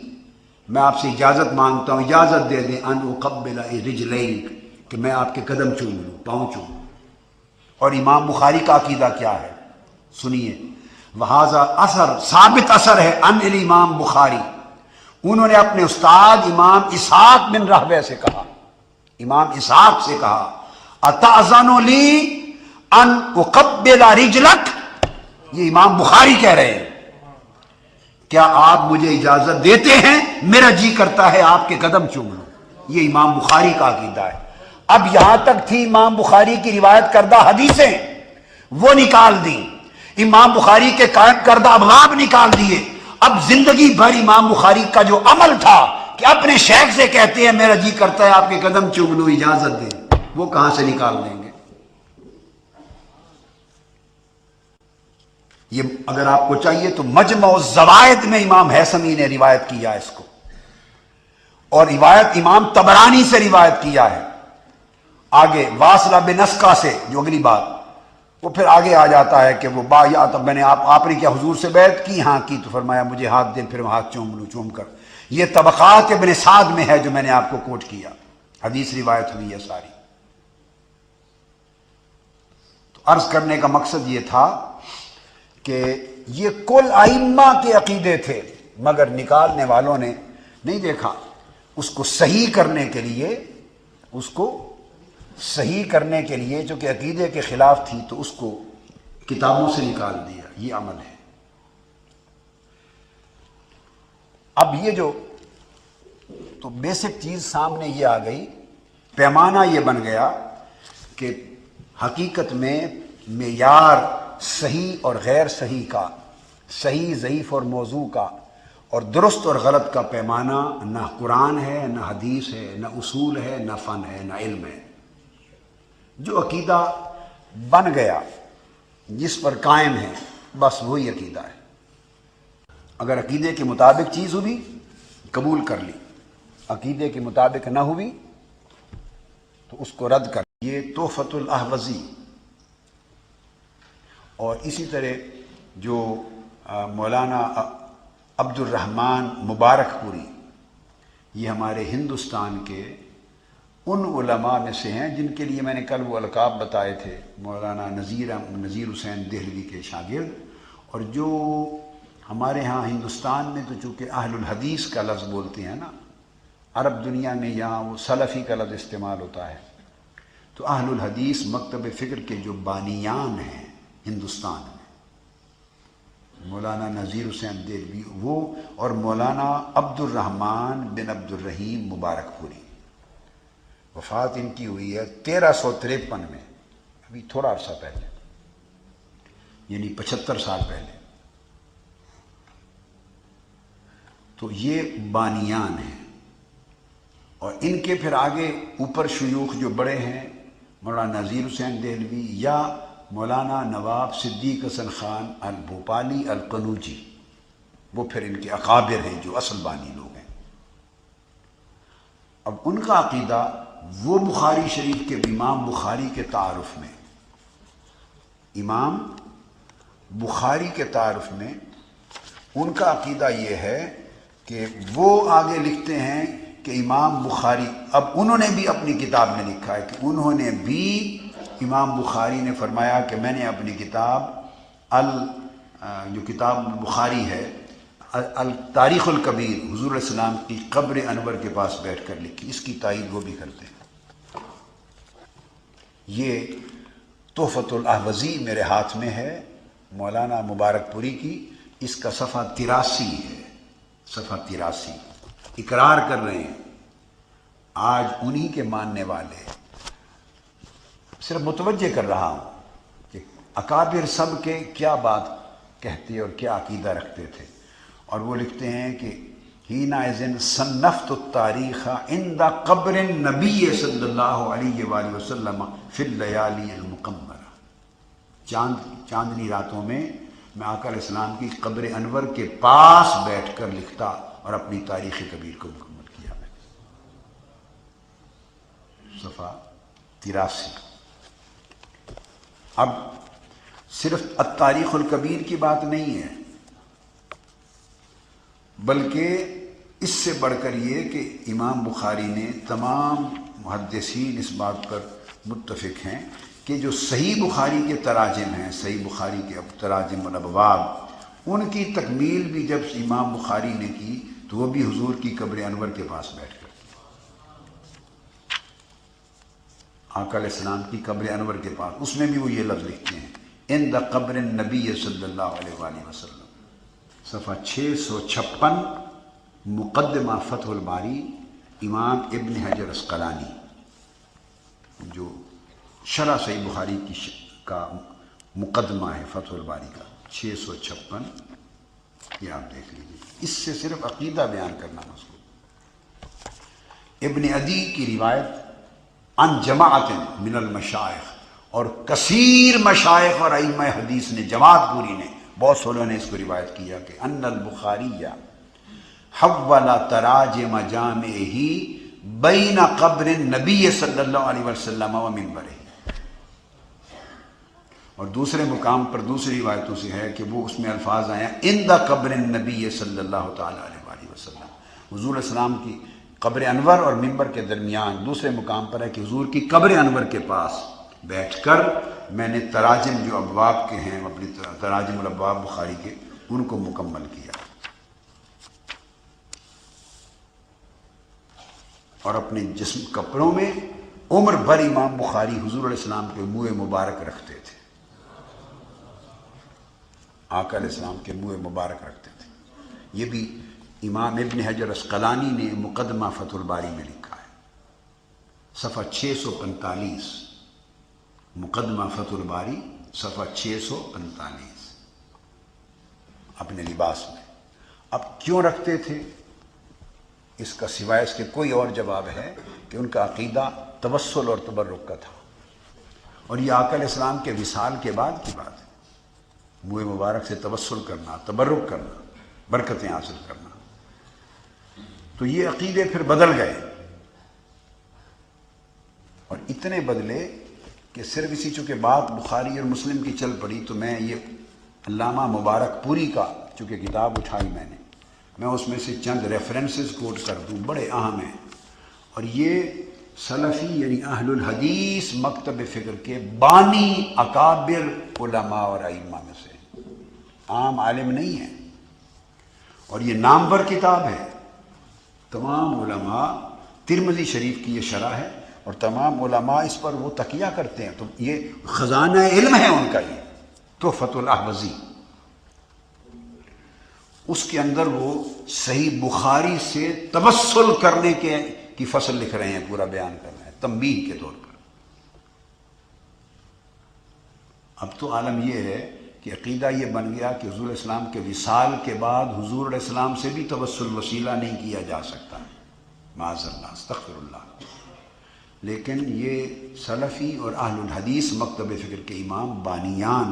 میں آپ سے اجازت مانگتا ہوں، اجازت دے دیں ان اقبل رجلین، کہ میں آپ کے قدم چوم لوں، پاؤں چوم لوں۔ اور امام بخاری کا عقیدہ کیا ہے سنیے، وہذا اثر، ثابت اثر ہے ان الامام بخاری، انہوں نے اپنے استاد امام اسحاق بن راہویہ سے کہا، امام اسحاق سے کہا اتأذن لی ان اقبل رجلک، یہ امام بخاری کہہ رہے ہیں، کیا آپ مجھے اجازت دیتے ہیں، میرا جی کرتا ہے آپ کے قدم چوم لوں، یہ امام بخاری کا عقیدہ ہے۔ اب یہاں تک تھی امام بخاری کی روایت کردہ حدیثیں، وہ نکال دیں، امام بخاری کے قائم کردہ ابواب نکال دیے، اب زندگی بھر امام بخاری کا جو عمل تھا کہ اپنے شیخ سے کہتے ہیں میرا جی کرتا ہے آپ کے قدم چوم لوں، اجازت دیں، وہ کہاں سے نکال دیں گے؟ یہ اگر آپ کو چاہیے تو مجمع الزوائد میں امام حیثمی نے روایت کیا اس کو، اور روایت امام طبرانی سے روایت کیا ہے۔ آگے واصلہ بن اسقا سے جو اگلی بات، وہ پھر آگے آ جاتا ہے کہ وہ یا تو میں نے آپ نے کیا حضور سے بیعت کی؟ ہاں کی، تو فرمایا مجھے ہاتھ دیں، پھر ہاتھ چوم لوں، چوم کر۔ یہ طبقات ابن سعد میں ہے جو میں نے آپ کو کوٹ کیا، حدیث روایت ہوئی ہے ساری۔ تو عرض کرنے کا مقصد یہ تھا کہ یہ کل ائمہ کے عقیدے تھے، مگر نکالنے والوں نے نہیں دیکھا، اس کو صحیح کرنے کے لیے، اس کو صحیح کرنے کے لیے جو کہ عقیدے کے خلاف تھی تو اس کو کتابوں سے نکال دیا، یہ عمل ہے۔ اب یہ جو تو بیسک چیز سامنے یہ آ گئی، پیمانہ یہ بن گیا کہ حقیقت میں معیار صحیح اور غیر صحیح کا، صحیح ضعیف اور موضوع کا، اور درست اور غلط کا پیمانہ نہ قرآن ہے، نہ حدیث ہے، نہ اصول ہے، نہ فن ہے، نہ علم ہے۔ جو عقیدہ بن گیا، جس پر قائم ہے، بس وہی عقیدہ ہے۔ اگر عقیدے کے مطابق چیز ہوئی قبول کر لی، عقیدے کے مطابق نہ ہوئی تو اس کو رد کر۔ یہ تحفۃ الاحوزی، اور اسی طرح جو مولانا عبد الرحمن مبارک پوری، یہ ہمارے ہندوستان کے ان علماء میں سے ہیں جن کے لیے میں نے کل وہ القاب بتائے تھے، مولانا نذیر حسین دہلوی کے شاگرد، اور جو ہمارے ہاں ہندوستان میں تو چونکہ اہل الحدیث کا لفظ بولتے ہیں نا، عرب دنیا میں یہاں وہ سلفی کا لفظ استعمال ہوتا ہے، تو اہل الحدیث مکتب فکر کے جو بانیان ہیں ہندوستان میں، مولانا نذیر حسین دہلوی وہ، اور مولانا عبد الرحمن بن عبد الرحیم مبارک پوری، وفات ان کی ہوئی ہے 1353 میں، ابھی تھوڑا عرصہ پہلے، یعنی 75 سال پہلے۔ تو یہ بانیان ہیں، اور ان کے پھر آگے اوپر شیوخ جو بڑے ہیں، مولانا نذیر حسین دہلوی یا مولانا نواب صدیق حسن خان البھوپالی القنوجی، وہ پھر ان کے اکابر ہیں جو اصل بانی لوگ ہیں۔ اب ان کا عقیدہ وہ بخاری شریف کے امام بخاری کے تعارف میں، امام بخاری کے تعارف میں ان کا عقیدہ یہ ہے کہ وہ آگے لکھتے ہیں کہ امام بخاری، اب انہوں نے بھی اپنی کتاب میں لکھا ہے کہ انہوں نے بھی، امام بخاری نے فرمایا کہ میں نے اپنی کتاب جو کتاب بخاری ہے التاریخ الکبیر، حضور علیہ السلام کی قبر انور کے پاس بیٹھ کر لکھی، اس کی تائید وہ بھی کرتے ہیں۔ یہ تحفۃ الاحوزی میرے ہاتھ میں ہے، مولانا مبارک پوری کی، اس کا صفحہ 83 ہے، صفحہ 83 اقرار کر رہے ہیں۔ آج انہی کے ماننے والے، صرف متوجہ کر رہا ہوں کہ اکابر سب کے کیا بات کہتے اور کیا عقیدہ رکھتے تھے، اور وہ لکھتے ہیں کہ حینئذ صنفت التاریخ عند قبر النبی صلی اللہ علیہ وآلہ وسلم فی اللیالی المقمرہ، چاندنی راتوں میں میں آقا علیہ السلام کی قبر انور کے پاس بیٹھ کر لکھتا اور اپنی تاریخ کبیر کو مکمل کیا میں نے۔ صفحہ 83۔ اب صرف التاریخ الکبیر کی بات نہیں ہے، بلکہ اس سے بڑھ کر یہ کہ امام بخاری نے، تمام محدثین اس بات پر متفق ہیں کہ جو صحیح بخاری کے تراجم ہیں، صحیح بخاری کے تراجم الابواب، ان کی تکمیل بھی جب امام بخاری نے کی تو وہ بھی حضور کی قبر انور کے پاس بیٹھ کر، آقا علیہ السلام کی قبر انور کے پاس، اس میں بھی وہ یہ لفظ لکھتے ہیں عند قبر النبی صلی اللہ علیہ وآلہ وسلم۔ صفحہ 656، مقدمہ فتح الباری، امام ابن حجر عسقلانی، جو شرح صحیح بخاری کا مقدمہ ہے فتح الباری کا، 656، یہ آپ دیکھ لیجیے۔ اس سے صرف عقیدہ بیان کرنا مضبوط۔ ابن عدی کی روایت عن جماعت من المشائخ، اور کثیر مشائخ اور ائمہ حدیث نے، جماعت پوری نے، بہت سولوں نے اس کو روایت کیا کہ ان البخاری حول تراجم جامعہ بین قبر النبی صلی اللہ علیہ وسلم و منبرہ، اور دوسرے مقام پر دوسری روایتوں سے ہے کہ وہ اس میں الفاظ آیا عند قبر النبی صلی اللہ تعالی علیہ وآلہ وسلم، حضور علیہ السلام کی قبر انور اور منبر کے درمیان۔ دوسرے مقام پر ہے کہ حضور کی قبر انور کے پاس بیٹھ کر میں نے تراجم جو ابواب کے ہیں، اپنی تراجم الابواب بخاری کے، ان کو مکمل کیا، اور اپنے جسم کپڑوں میں عمر بھر امام بخاری حضور علیہ السلام کے منہ مبارک رکھتے تھے، آقا علیہ السلام کے منہ مبارک رکھتے تھے۔ یہ بھی امام ابن حجر اسقلانی نے مقدمہ فتح الباری میں لکھا ہے، صفحہ 645، مقدمہ فتح الباری صفحہ 645، اپنے لباس میں۔ اب کیوں رکھتے تھے اس کا سوائے اس کے کوئی اور جواب ہے کہ ان کا عقیدہ توسل اور تبرک کا تھا، اور یہ آقا علیہ السلام کے وصال کے بعد کی بات ہے، منہ مبارک سے توسل کرنا، تبرک کرنا، برکتیں حاصل کرنا۔ تو یہ عقیدے پھر بدل گئے، اور اتنے بدلے کہ صرف اسی چونکہ بات بخاری اور مسلم کی چل پڑی تو میں یہ علامہ مبارک پوری کا چونکہ کتاب اٹھائی میں اس میں سے چند ریفرنسز کوٹ کر دوں، بڑے اہم ہیں، اور یہ سلفی یعنی اہل الحدیث مکتب فکر کے بانی اکابر علماء اور ائمہ میں سے، عام عالم نہیں ہے، اور یہ نامور کتاب ہے۔ تمام علماء، ترمذی شریف کی یہ شرح ہے، اور تمام علماء اس پر وہ تکیہ کرتے ہیں، تو یہ خزانہ علم ہے ان کا، یہ تحفۃ الاحوذی۔ اس کے اندر وہ صحیح بخاری سے توسل کرنے کی فصل لکھ رہے ہیں، پورا بیان کر رہے ہیں تنبیہ کے طور پر۔ اب تو عالم یہ ہے کہ عقیدہ یہ بن گیا کہ حضور اسلام کے وصال کے بعد حضور علیہ السلام سے بھی توسل وسیلہ نہیں کیا جا سکتا، معاذ اللہ، استغفر اللہ۔ لیکن یہ سلفی اور اہل الحدیث مکتب فکر کے امام بانیان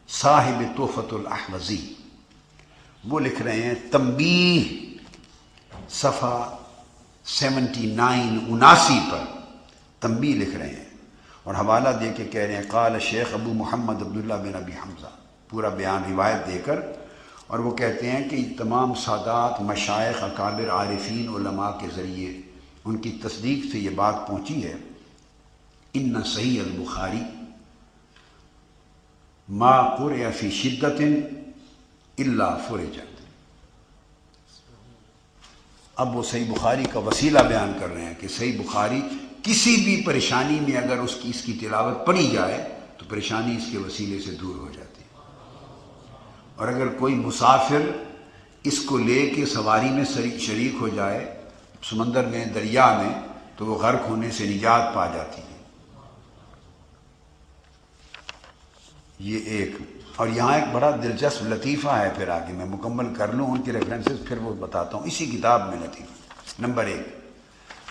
صاحب تحفۃ الاحوذی وہ لکھ رہے ہیں تنبیہ صفحہ 79 پر تنبیہ لکھ رہے ہیں، اور حوالہ دے کے کہہ رہے ہیں قال شیخ ابو محمد عبداللہ بن ابی حمزہ، پورا بیان روایت دے کر، اور وہ کہتے ہیں کہ تمام سادات، مشائخ، اکابر، عارفین، علماء کے ذریعے ان کی تصدیق سے یہ بات پہنچی ہے، ان صحیح البخاری ما قرئ فی شدت الا فرجت۔ اب وہ صحیح بخاری کا وسیلہ بیان کر رہے ہیں کہ صحیح بخاری کسی بھی پریشانی میں اگر اس کی تلاوت پڑھی جائے تو پریشانی اس کے وسیلے سے دور ہو جاتی ہے، اور اگر کوئی مسافر اس کو لے کے سواری میں شریک ہو جائے سمندر میں، دریا میں، تو وہ غرق ہونے سے نجات پا جاتی ہے۔ یہ ایک، اور یہاں ایک بڑا دلچسپ لطیفہ ہے، پھر آگے میں مکمل کر لوں ان کی ریفرنسز، پھر وہ بتاتا ہوں اسی کتاب میں لطیفہ نمبر 1۔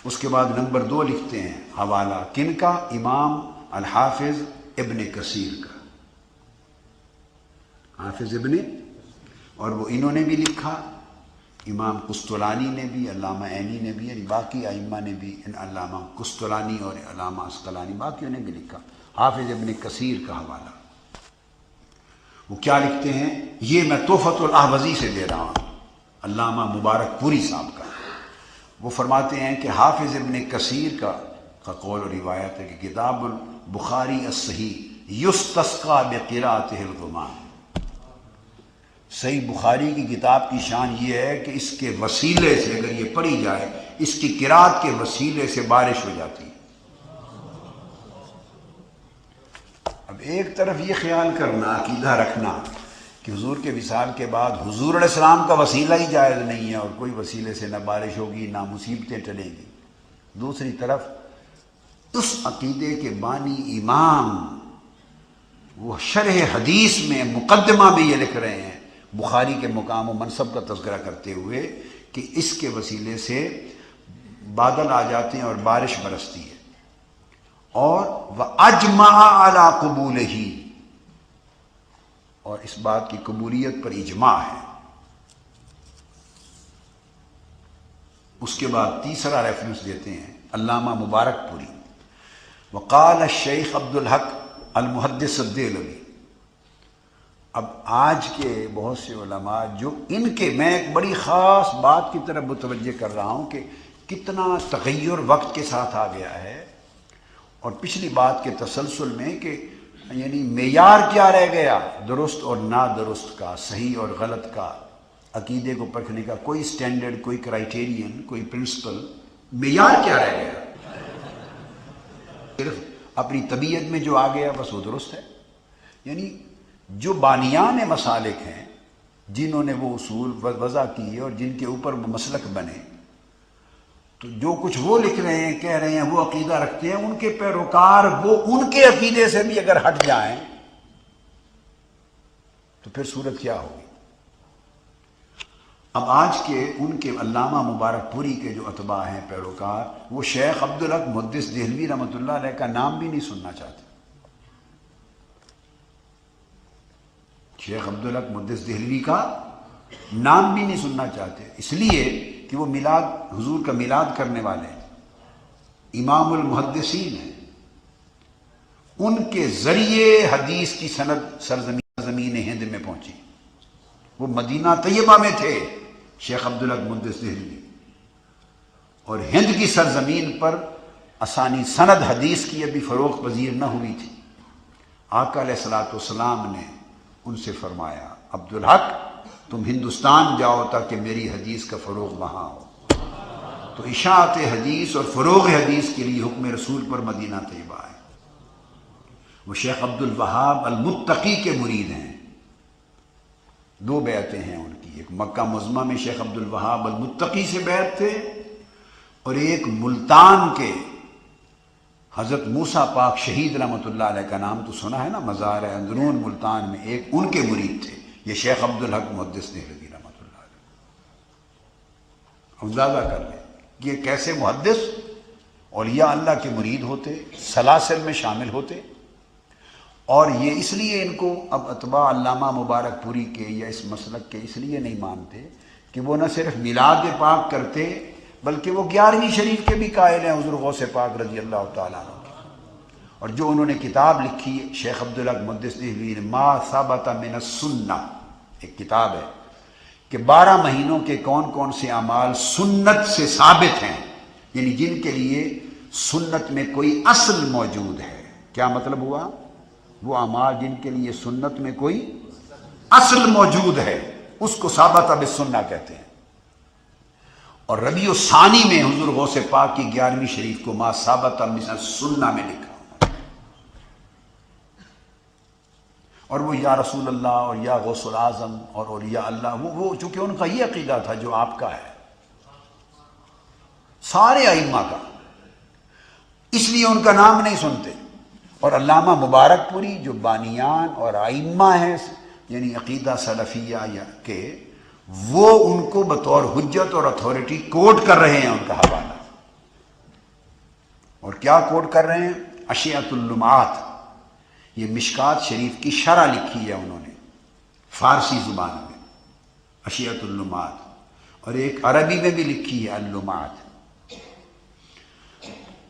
اس کے بعد نمبر 2 لکھتے ہیں حوالہ کن کا؟ امام الحافظ ابن کثیر کا، حافظ ابن، اور وہ انہوں نے بھی لکھا، امام قسطلانی نے بھی، علامہ عینی نے بھی، یعنی باقی ائمہ نے بھی، علامہ قسطلانی اور علامہ اسقلانی باقیوں نے بھی لکھا، حافظ ابن کثیر کا حوالہ۔ وہ کیا لکھتے ہیں؟ یہ میں تحفۃ الاحوذی سے دے رہا ہوں، علامہ مبارک پوری صاحب کا۔ وہ فرماتے ہیں کہ حافظ ابن کثیر کا قول و روایت ہے کہ کتاب البخاری الصحیح یستسقى بقراءتہ الغمام، صحیح بخاری کی کتاب کی شان یہ ہے کہ اس کے وسیلے سے اگر یہ پڑھی جائے، اس کی قراءت کے وسیلے سے بارش ہو جاتی ہے۔ اب ایک طرف یہ خیال کرنا، عقیدہ رکھنا کہ حضور کے وصال کے بعد حضور علیہ السلام کا وسیلہ ہی جائز نہیں ہے، اور کوئی وسیلے سے نہ بارش ہوگی نہ مصیبتیں ٹلیں گی، دوسری طرف اس عقیدے کے بانی امام وہ شرح حدیث میں مقدمہ بھی یہ لکھ رہے ہیں بخاری کے مقام و منصب کا تذکرہ کرتے ہوئے کہ اس کے وسیلے سے بادل آ جاتے ہیں اور بارش برستی ہے، اور وَأَجْمَعَ عَلَىٰ قُبُولِهِ، اور اس بات کی قبولیت پر اجماع ہے۔ اس کے بعد تیسرا ریفرنس دیتے ہیں علامہ مبارک پوری، وقال الشیخ عبد الحق المحدث الدہلوی۔ اب آج کے بہت سے علماء جو ان کے، میں ایک بڑی خاص بات کی طرف متوجہ کر رہا ہوں کہ کتنا تغیر وقت کے ساتھ آ گیا ہے، اور پچھلی بات کے تسلسل میں کہ یعنی معیار کیا رہ گیا درست اور نادرست کا، صحیح اور غلط کا، عقیدے کو پرکھنے کا کوئی سٹینڈرڈ، کوئی کرائیٹیرین، کوئی پرنسپل، معیار کیا رہ گیا؟ صرف اپنی طبیعت میں جو آ گیا بس وہ درست ہے۔ یعنی جو بانیان مسالک ہیں جنہوں نے وہ اصول وضع کیے اور جن کے اوپر وہ مسلک بنے، تو جو کچھ وہ لکھ رہے ہیں، کہہ رہے ہیں، وہ عقیدہ رکھتے ہیں، ان کے پیروکار وہ ان کے عقیدے سے بھی اگر ہٹ جائیں تو پھر صورت کیا ہوگی؟ اب آج کے ان کے علامہ مبارک پوری کے جو اتباع ہیں، پیروکار، وہ شیخ عبدالحق محدث دہلوی رحمۃ اللہ علیہ کا نام بھی نہیں سننا چاہتے۔ شیخ عبدالحق محدث دہلوی کا نام بھی نہیں سننا چاہتے، اس لیے کہ وہ میلاد، حضور کا میلاد کرنے والے ہیں، امام المحدثین ہیں، ان کے ذریعے حدیث کی سند سرزمین ہند میں پہنچی۔ وہ مدینہ طیبہ میں تھے شیخ عبدالحق محدث دہلوی، اور ہند کی سرزمین پر آسانی سند حدیث کی ابھی فروغ پذیر نہ ہوئی تھی۔ آقا علیہ الصلوۃ والسلام نے ان سے فرمایا، عبدالحق تم ہندوستان جاؤ تاکہ میری حدیث کا فروغ وہاں ہو۔ تو اشاعت حدیث اور فروغ حدیث کے لیے حکم رسول پر مدینہ طیبہ ہے۔ وہ شیخ عبد الوہاب المتقی کے مرید ہیں، دو بیعتیں ہیں ان کی، ایک مکہ معظمہ میں شیخ عبد الوہاب المتقی سے بیعت تھے، اور ایک ملتان کے حضرت موسیٰ پاک شہید رحمۃ اللہ علیہ کا نام تو سنا ہے نا، مزار اندرون ملتان میں ایک ان کے مرید تھے، یہ شیخ عبدالحق محدث دہلوی رحمۃ اللہ علیہ۔ اندازہ کر لیں کہ یہ کیسے محدث اولیاء اللہ کے مرید ہوتے، سلاسل میں شامل ہوتے، اور یہ اس لیے ان کو اب اتباع علامہ مبارک پوری کے یا اس مسلک کے اس لیے نہیں مانتے کہ وہ نہ صرف میلاد پاک کرتے بلکہ وہ 11ویں شریف کے بھی قائل ہیں، حضور غوث پاک رضی اللہ تعالیٰ عنہ کے۔ اور جو انہوں نے کتاب لکھی شیخ عبدالحق محدث دہلوی نے، ما ثبت من السنہ، ایک کتاب ہے کہ 12 مہینوں کے کون کون سے اعمال سنت سے ثابت ہیں، یعنی جن کے لیے سنت میں کوئی اصل موجود ہے۔ کیا مطلب ہوا؟ وہ اعمال جن کے لیے سنت میں کوئی اصل موجود ہے، اس کو ثابت بالسنہ کہتے ہیں۔ اور ربیع الثانی میں حضور غوث پاک کی 11ویں شریف کو ما ثبت من السنہ میں لکھا، اور وہ یا رسول اللہ اور یا غوث العظم اور اولیاء اللہ، وہ چونکہ ان کا یہ عقیدہ تھا جو آپ کا ہے، سارے ائمہ کا، اس لیے ان کا نام نہیں سنتے۔ اور علامہ مبارک پوری جو بانیان اور ائمہ ہیں، یعنی عقیدہ سلفیہ یا کے، وہ ان کو بطور حجت اور اتھارٹی کوٹ کر رہے ہیں، ان کا حوالہ۔ اور کیا کوٹ کر رہے ہیں؟ اشیعۃ اللمعات، یہ مشکات شریف کی شرح لکھی ہے انہوں نے فارسی زبان میں، اشیعۃ اللمعات، اور ایک عربی میں بھی لکھی ہے اللمعات۔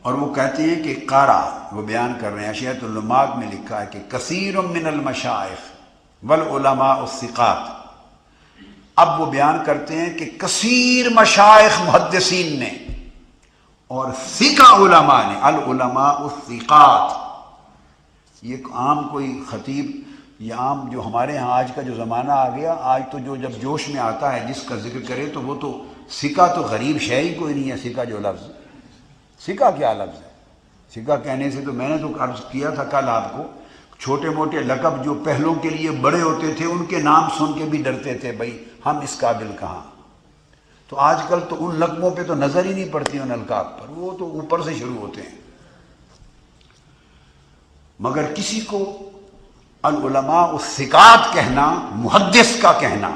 اور وہ کہتے ہیں کہ قارا، وہ بیان کر رہے ہیں، اشیعۃ اللمعات میں لکھا ہے کہ کثیر من المشائخ والعلماء الثقات۔ اب وہ بیان کرتے ہیں کہ کثیر مشائخ محدثین نے اور ثقہ علماء نے، العلماء الثقات، یہ عام کوئی خطیب یا عام جو ہمارے ہاں آج کا جو زمانہ آ گیا، آج تو جو جب جوش میں آتا ہے جس کا ذکر کرے تو وہ تو ثقہ تو غریب شے ہی کوئی نہیں ہے۔ ثقہ جو لفظ، ثقہ کیا لفظ ہے؟ ثقہ کہنے سے تو میں نے تو عرض کیا تھا کل آپ کو، چھوٹے موٹے لقب جو پہلوں کے لیے بڑے ہوتے تھے ان کے نام سن کے بھی ڈرتے تھے، بھائی ہم اس قابل کہاں۔ تو آج کل تو ان لقبوں پہ تو نظر ہی نہیں پڑتی، ان القاب پر، وہ تو اوپر سے شروع ہوتے ہیں۔ مگر کسی کو العلماء الثقات کہنا، محدث کا کہنا،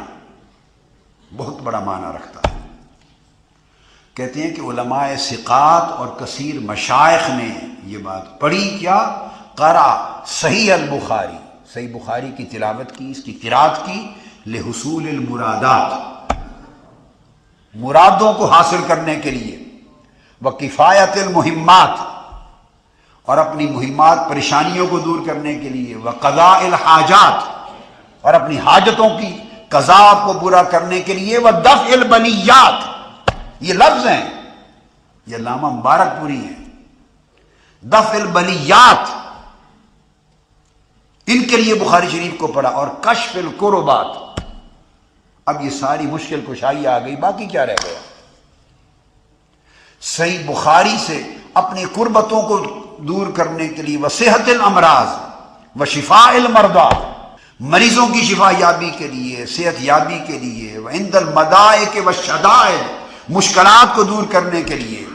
بہت بڑا معنی رکھتا ہے۔ کہتے ہیں کہ علماء ثقات اور کثیر مشائخ نے یہ بات پڑھی، کیا؟ قرأ صحیح البخاری، صحیح بخاری کی تلاوت کی، اس کی قرات کی، لحصول المرادات، مرادوں کو حاصل کرنے کے لیے، وکفایت المہمات، اور اپنی مہمات پریشانیوں کو دور کرنے کے لیے، وقضاء الحاجات، اور اپنی حاجتوں کی قضاء کو پورا کرنے کے لیے، ودفع البلیات، یہ لفظ ہیں، یہ علامہ مبارک پوری ہیں، دفع البلیات، ان کے لیے بخاری شریف کو پڑھا، اور کشف الکربات۔ اب یہ ساری مشکل کشائی آ گئی، باقی کیا رہ گیا؟ صحیح بخاری سے اپنی قربتوں کو دور کرنے کے لیے، وصحت الامراض وشفاء المرضى، مریضوں کی شفا یابی کے لیے، صحت یابی کے لیے، وعند المدائق والشدائد، مشکلات کو دور کرنے کے لیے،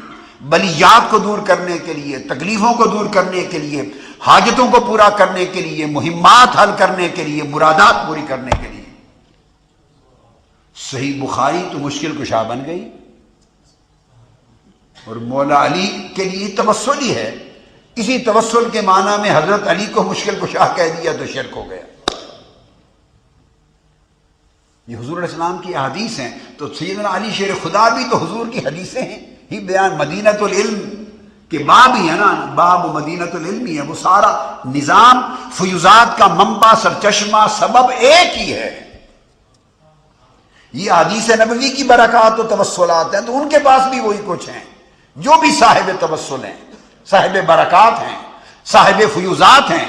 بلیات کو دور کرنے کے لیے، تکلیفوں کو دور کرنے کے لیے، حاجتوں کو پورا کرنے کے لیے، مہمات حل کرنے کے لیے، مرادات پوری کرنے کے لیے۔ صحیح بخاری تو مشکل کشا بن گئی، اور مولا علی کے لیے توسل ہی ہے، اسی توسل کے معنی میں حضرت علی کو مشکل کشا کہہ دیا تو شرک ہو گیا۔ یہ حضور علیہ السلام کی احادیث ہیں، تو سیدنا علی شیر خدا بھی تو حضور کی حدیثیں ہیں ہی بیان، مدینۃ العلم کے باب ہی ہے نا، باب مدینۃ العلم ہی ہے، وہ سارا نظام فیوزات کا منبع، سرچشمہ، سبب ایک ہی ہے۔ یہ حدیث نبوی کی برکات و توسلات ہیں، تو ان کے پاس بھی وہی کچھ ہیں، جو بھی صاحب توسل ہیں، صاحب برکات ہیں، صاحب فیوزات ہیں،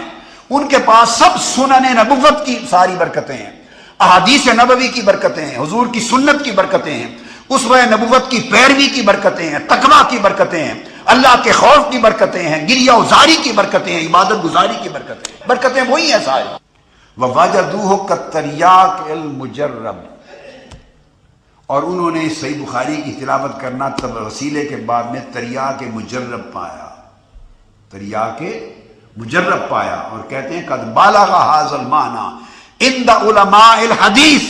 ان کے پاس سب سنن نبوت کی ساری برکتیں ہیں، احادیث نبوی کی برکتیں ہیں، حضور کی سنت کی برکتیں ہیں، اسوہ نبوت کی پیروی کی برکتیں ہیں، تقویٰ کی برکتیں ہیں، اللہ کے خوف کی برکتیں ہیں، گریہ وزاری کی برکتیں ہیں، عبادت گزاری کی برکتیں ہیں، برکتیں وہی ہیں ساری۔ وَوَجَدُوهُ كَالتَّرْيَاقِ الْمُجَرَّبِ، اور انہوں نے صحیح بخاری کی تلاوت کرنا تب وسیلے کے بعد میں تریاق مجرب پایا، تریاق مجرب پایا، اور کہتے ہیں قد بالغ هذا المعنى عند علماء الحدیث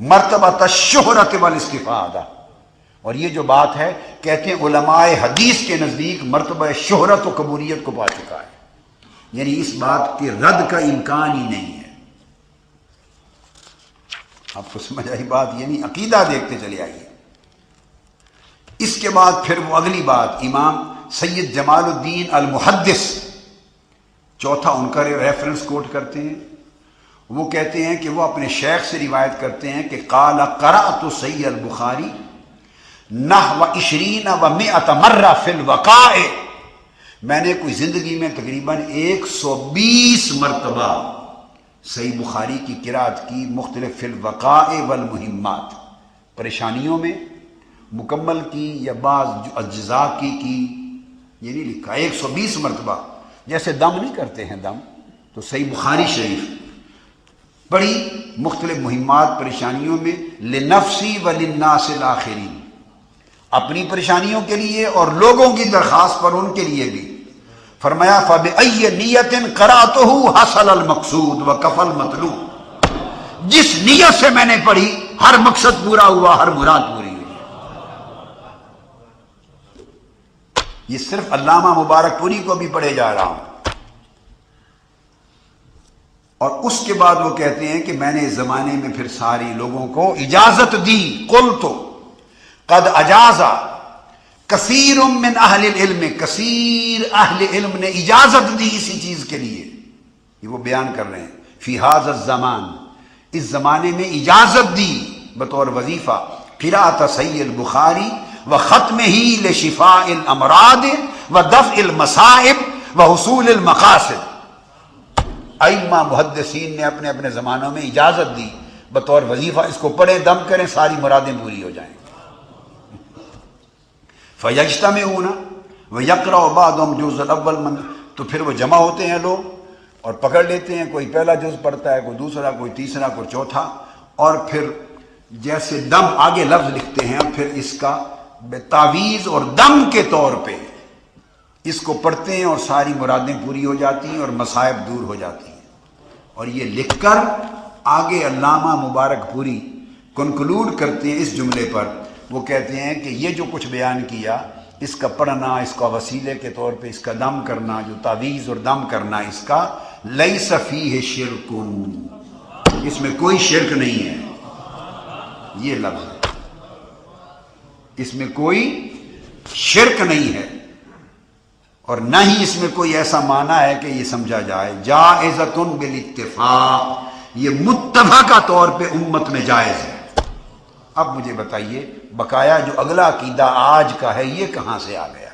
مرتبۃ الشہرۃ والاستفادہ، اور یہ جو بات ہے کہتے ہیں علماء حدیث کے نزدیک مرتبہ شہرت و قبولیت کو پا چکا ہے، یعنی اس بات کے رد کا امکان ہی نہیں ہے۔ آپ کو سمجھ آئی بات؟ یعنی عقیدہ دیکھتے چلے آئیے۔ اس کے بعد پھر وہ اگلی بات، امام سید جمال الدین المحدث، چوتھا ان کا ریفرنس کوٹ کرتے ہیں، وہ کہتے ہیں کہ وہ اپنے شیخ سے روایت کرتے ہیں کہ قال قرأت صحیح البخاری نحو 20 و 100 مرہ فی الوقاء، میں نے کوئی زندگی میں تقریباً 120 مرتبہ صحیح بخاری کی قرأت کی، مختلف فی الوقاء والمہمات، پریشانیوں میں مکمل کی یا بعض اجزاء کی، یہ نہیں لکھا 120 مرتبہ، جیسے دم نہیں کرتے ہیں دم، تو صحیح بخاری شریف بڑی مختلف مہمات، پریشانیوں میں، لنفسی وللناس الاخرین، اپنی پریشانیوں کے لیے اور لوگوں کی درخواست پر ان کے لیے بھی۔ فرمایا فَبِأَيِّ نِيَّةٍ قَرَأْتُهُ حَصَلَ الْمَقْصُودُ وَكَفَى الْمَطْلُوبُ، جس نیت سے میں نے پڑھی ہر مقصد پورا ہوا، ہر مراد پوری ہوئی۔ یہ صرف علامہ مبارک پوری کو بھی پڑھے جا رہا ہوں۔ اور اس کے بعد وہ کہتے ہیں کہ میں نے اس زمانے میں پھر ساری لوگوں کو اجازت دی، قلت قد اجاز کثیر من اہل العلم، کثیر اہل علم نے اجازت دی اسی چیز کے لیے، یہ وہ بیان کر رہے ہیں، فی ھذا الزمان، اس زمانے میں اجازت دی بطور وظیفہ قراءۃ صحیح البخاری و ختمہ لشفاء الامراض و دفع المصائب و حصول المقاصد۔ ائمہ محدثین نے اپنے اپنے زمانوں میں اجازت دی بطور وظیفہ، اس کو پڑھیں، دم کریں، ساری مرادیں پوری ہو جائیں۔ فَيَجْتَمِعُونَ وَيَقْرَأُ بَعْضُهُمْ جُزْءَ الْأَوَّلَ من، تو پھر وہ جمع ہوتے ہیں لوگ اور پکڑ لیتے ہیں، کوئی پہلا جز پڑھتا ہے، کوئی دوسرا، کوئی تیسرا، کوئی چوتھا، اور پھر جیسے دم آگے لفظ لکھتے ہیں، پھر اس کا تعویذ اور دم کے طور پہ اس کو پڑھتے ہیں اور ساری مرادیں پوری ہو جاتی ہیں اور مصائب دور ہو جاتی ہیں۔ اور یہ لکھ کر آگے علامہ مبارک پوری کنکلوڈ کرتے ہیں اس جملے پر، وہ کہتے ہیں کہ یہ جو کچھ بیان کیا، اس کا پڑھنا، اس کا وسیلے کے طور پہ اس کا دم کرنا، جو تعویذ اور دم کرنا، اس کا لیس فیہ شرک، اس میں کوئی شرک نہیں ہے، یہ لفظ ہے، اس میں کوئی شرک نہیں ہے، اور نہ ہی اس میں کوئی ایسا معنی ہے کہ یہ سمجھا جائے جائزۃ بالاتفاق، یہ متفقہ طور پہ امت میں جائز ہے۔ اب مجھے بتائیے بقایا جو اگلا عقیدہ آج کا ہے یہ کہاں سے آ گیا؟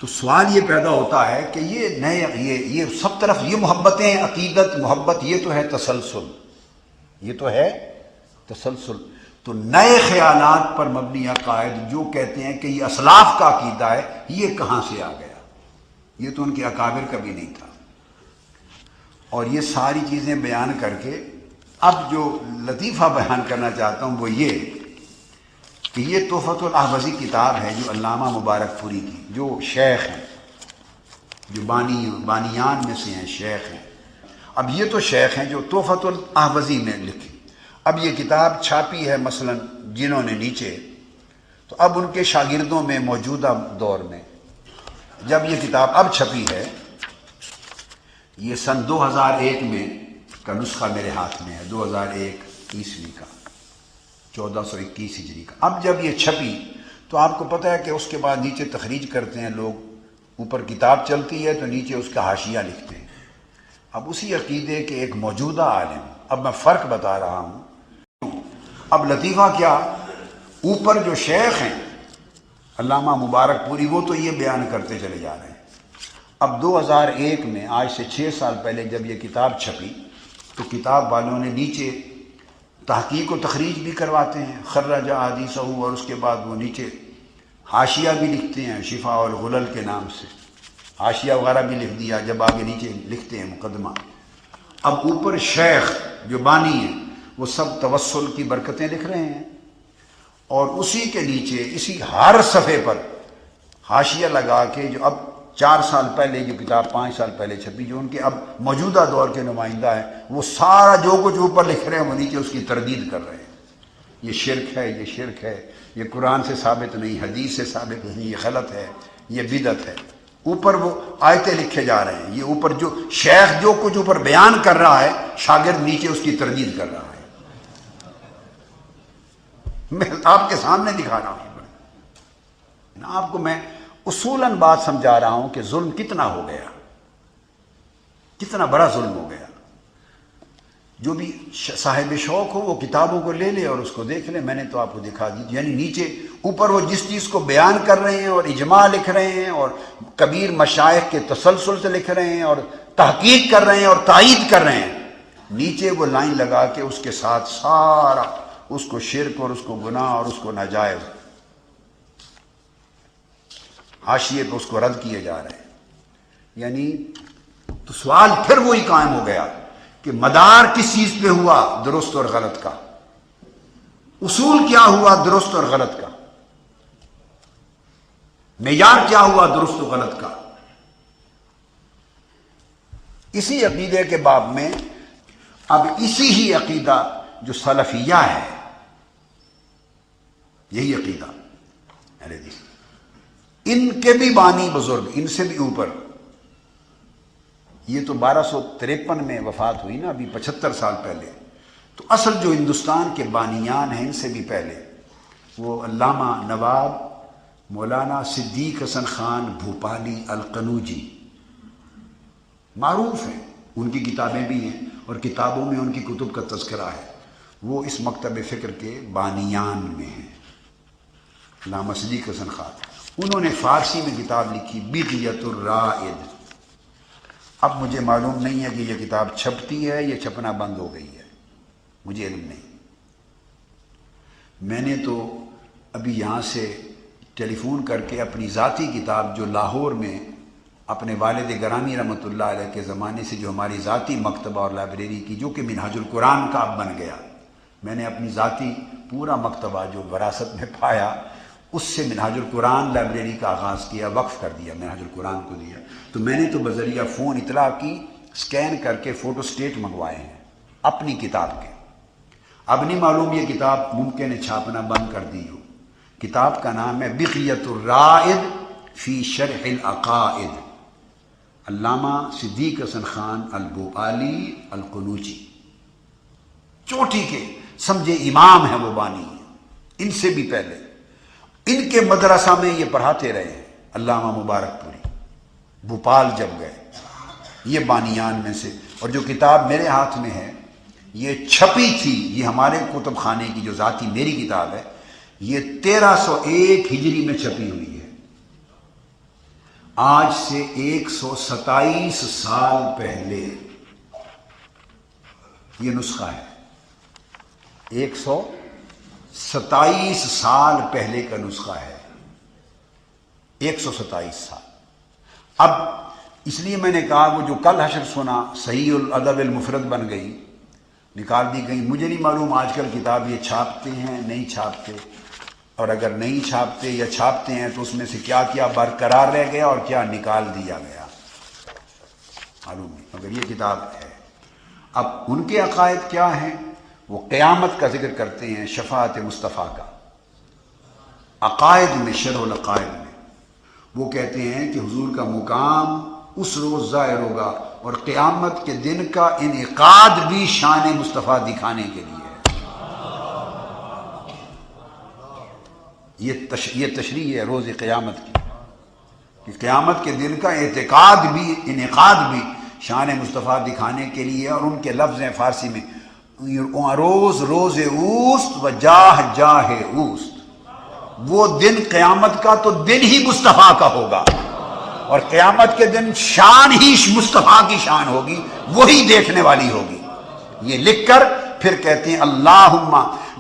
تو سوال یہ پیدا ہوتا ہے کہ یہ نئے یہ سب طرف یہ محبتیں، عقیدت، محبت، یہ تو ہے تسلسل، یہ تو ہے تسلسل، تو نئے خیالات پر مبنی عقائد جو کہتے ہیں کہ یہ اسلاف کا عقیدہ ہے، یہ کہاں سے آ گیا؟ یہ تو ان کے اکابر کا بھی نہیں تھا۔ اور یہ ساری چیزیں بیان کر کے اب جو لطیفہ بیان کرنا چاہتا ہوں وہ یہ کہ یہ تحفۃ الاحوذی کتاب ہے جو علامہ مبارک پوری کی، جو شیخ ہیں، جو بانیان میں سے ہیں، شیخ ہیں۔ اب یہ تو شیخ ہیں جو تحفۃ الاحوذی میں لکھی۔ اب یہ کتاب چھاپی ہے مثلا جنہوں نے نیچے، تو اب ان کے شاگردوں میں موجودہ دور میں جب یہ کتاب اب چھپی ہے، یہ سن 2001 میں کا نسخہ میرے ہاتھ میں ہے، 2001 عیسوی کا، 1421 ہجری کا۔ اب جب یہ چھپی تو آپ کو پتہ ہے کہ اس کے بعد نیچے تخریج کرتے ہیں لوگ، اوپر کتاب چلتی ہے تو نیچے اس کا حاشیہ لکھتے ہیں۔ اب اسی عقیدے کے ایک موجودہ عالم، اب میں فرق بتا رہا ہوں۔ اب لطیفہ کیا، اوپر جو شیخ ہیں علامہ مبارک پوری، وہ تو یہ بیان کرتے چلے جا رہے ہیں۔ اب 2001 میں، آج سے 6 سال پہلے جب یہ کتاب چھپی تو کتاب والوں نے نیچے تحقیق و تخریج بھی کرواتے ہیں، خرج احادیثہ، اور اس کے بعد وہ نیچے حاشیہ بھی لکھتے ہیں، شفاء الغلل کے نام سے حاشیہ وغیرہ بھی لکھ دیا، جب آگے نیچے لکھتے ہیں مقدمہ۔ اب اوپر شیخ جو بانی ہیں وہ سب توسل کی برکتیں لکھ رہے ہیں، اور اسی کے نیچے اسی ہر صفحے پر حاشیہ لگا کے، جو اب 4 سال پہلے جو کتاب 5 سال پہلے چھپی، جو ان کے اب موجودہ دور کے نمائندہ ہیں، وہ سارا جو کچھ اوپر لکھ رہے ہیں وہ نیچے اس کی تردید کر رہے ہیں۔ یہ شرک ہے، یہ شرک ہے، یہ قرآن سے ثابت نہیں، حدیث سے ثابت نہیں، یہ غلط ہے، یہ بدعت ہے۔ اوپر وہ آیتیں لکھے جا رہے ہیں، یہ اوپر جو شیخ جو کچھ اوپر بیان کر رہا ہے، شاگرد نیچے اس کی تردید کر رہا ہے۔ میں آپ کے سامنے دکھا رہا ہوں، آپ کو میں اصولاً بات سمجھا رہا ہوں کہ ظلم کتنا ہو گیا، کتنا بڑا ظلم ہو گیا۔ جو بھی صاحب شوق ہو وہ کتابوں کو لے لے اور اس کو دیکھ لے، میں نے تو آپ کو دکھا دی۔ یعنی نیچے اوپر وہ جس چیز کو بیان کر رہے ہیں اور اجماع لکھ رہے ہیں اور کبیر مشائخ کے تسلسل سے لکھ رہے ہیں اور تحقیق کر رہے ہیں اور تائید کر رہے ہیں، نیچے وہ لائن لگا کے اس کے ساتھ سارا اس کو شرک اور اس کو گناہ اور اس کو ناجائز حاشیے پہ اس کو رد کیے جا رہے ہیں۔ یعنی تو سوال پھر وہی قائم ہو گیا کہ مدار کس چیز پہ ہوا درست اور غلط کا، اصول کیا ہوا درست اور غلط کا، معیار کیا ہوا درست و غلط کا۔ اسی عقیدے کے باب میں اب اسی ہی عقیدہ جو سلفیہ ہے، یہی عقیدہ اہل حدیث، ان کے بھی بانی بزرگ، ان سے بھی اوپر، یہ تو 1253 میں وفات ہوئی نا، ابھی 75 سال پہلے، تو اصل جو ہندوستان کے بانیان ہیں ان سے بھی پہلے وہ علامہ نواب مولانا صدیق حسن خان بھوپالی القنوجی معروف ہیں، ان کی کتابیں بھی ہیں اور کتابوں میں ان کی کتب کا تذکرہ ہے، وہ اس مکتب فکر کے بانیان میں ہیں، علامہ صدیق حسن خان۔ انہوں نے فارسی میں کتاب لکھی بغیۃ الرائد۔ اب مجھے معلوم نہیں ہے کہ یہ کتاب چھپتی ہے یا چھپنا بند ہو گئی ہے، مجھے علم نہیں۔ میں نے تو ابھی یہاں سے ٹیلی فون کر کے اپنی ذاتی کتاب جو لاہور میں اپنے والد گرامی رحمۃ اللہ علیہ کے زمانے سے جو ہماری ذاتی مکتبہ اور لائبریری کی، جو کہ منہاج القرآن کا اب بن گیا، میں نے اپنی ذاتی پورا مکتبہ جو وراثت میں پایا اس سے منہاج القرآن لائبریری کا آغاز کیا، وقف کر دیا، منہاج القرآن کو دیا۔ تو میں نے تو بذریعہ فون اطلاع کی، سکین کر کے فوٹو سٹیٹ منگوائے ہیں اپنی کتاب کے۔ اب نہیں معلوم یہ کتاب ممکن ہے چھاپنا بند کر دی ہو۔ کتاب کا نام ہے بغیۃ الرائد فی شرح العقائد، علامہ صدیق حسن خان البھوپالی القنوجی، چوٹی کے سمجھے امام ہیں وہ بانی ہیں، ان سے بھی پہلے ان کے مدرسہ میں یہ پڑھاتے رہے ہیں علامہ مبارک پوری۔ بھوپال جب گئے، یہ بانیان میں سے، اور جو کتاب میرے ہاتھ میں ہے یہ چھپی تھی، یہ ہمارے کتب خانے کی جو ذاتی میری کتاب ہے، یہ 1301 ہجری میں چھپی ہوئی ہے، آج سے 127 سال پہلے یہ نسخہ ہے، 127 سال پہلے کا نسخہ ہے، 127 سال۔ اب اس لیے میں نے کہا وہ جو کل حشر سنا صحیح الادب المفرد بن گئی، نکال دی گئی، مجھے نہیں معلوم آج کل کتاب یہ چھاپتے ہیں نہیں چھاپتے، اور اگر نہیں چھاپتے یا چھاپتے ہیں تو اس میں سے کیا کیا برقرار رہ گیا اور کیا نکال دیا گیا معلوم نہیں، مگر یہ کتاب ہے۔ اب ان کے عقائد کیا ہیں؟ وہ قیامت کا ذکر کرتے ہیں، شفاعت مصطفیٰ کا، عقائد میں، شرح العقائد میں وہ کہتے ہیں کہ حضور کا مقام اس روز ظاہر ہوگا، اور قیامت کے دن کا انعقاد بھی شان مصطفیٰ دکھانے کے لیے ہے۔ یہ تشریح ہے روز قیامت کی، کہ قیامت کے دن کا انعقاد بھی شان مصطفیٰ دکھانے کے لیے، اور ان کے لفظ ہیں فارسی میں روز اوست و جاہ اوست، وہ دن قیامت کا تو دن ہی مصطفیٰ کا ہوگا، اور قیامت کے دن شان ہی مصطفیٰ کی شان ہوگی، وہی دیکھنے والی ہوگی۔ یہ لکھ کر پھر کہتے ہیں اللہم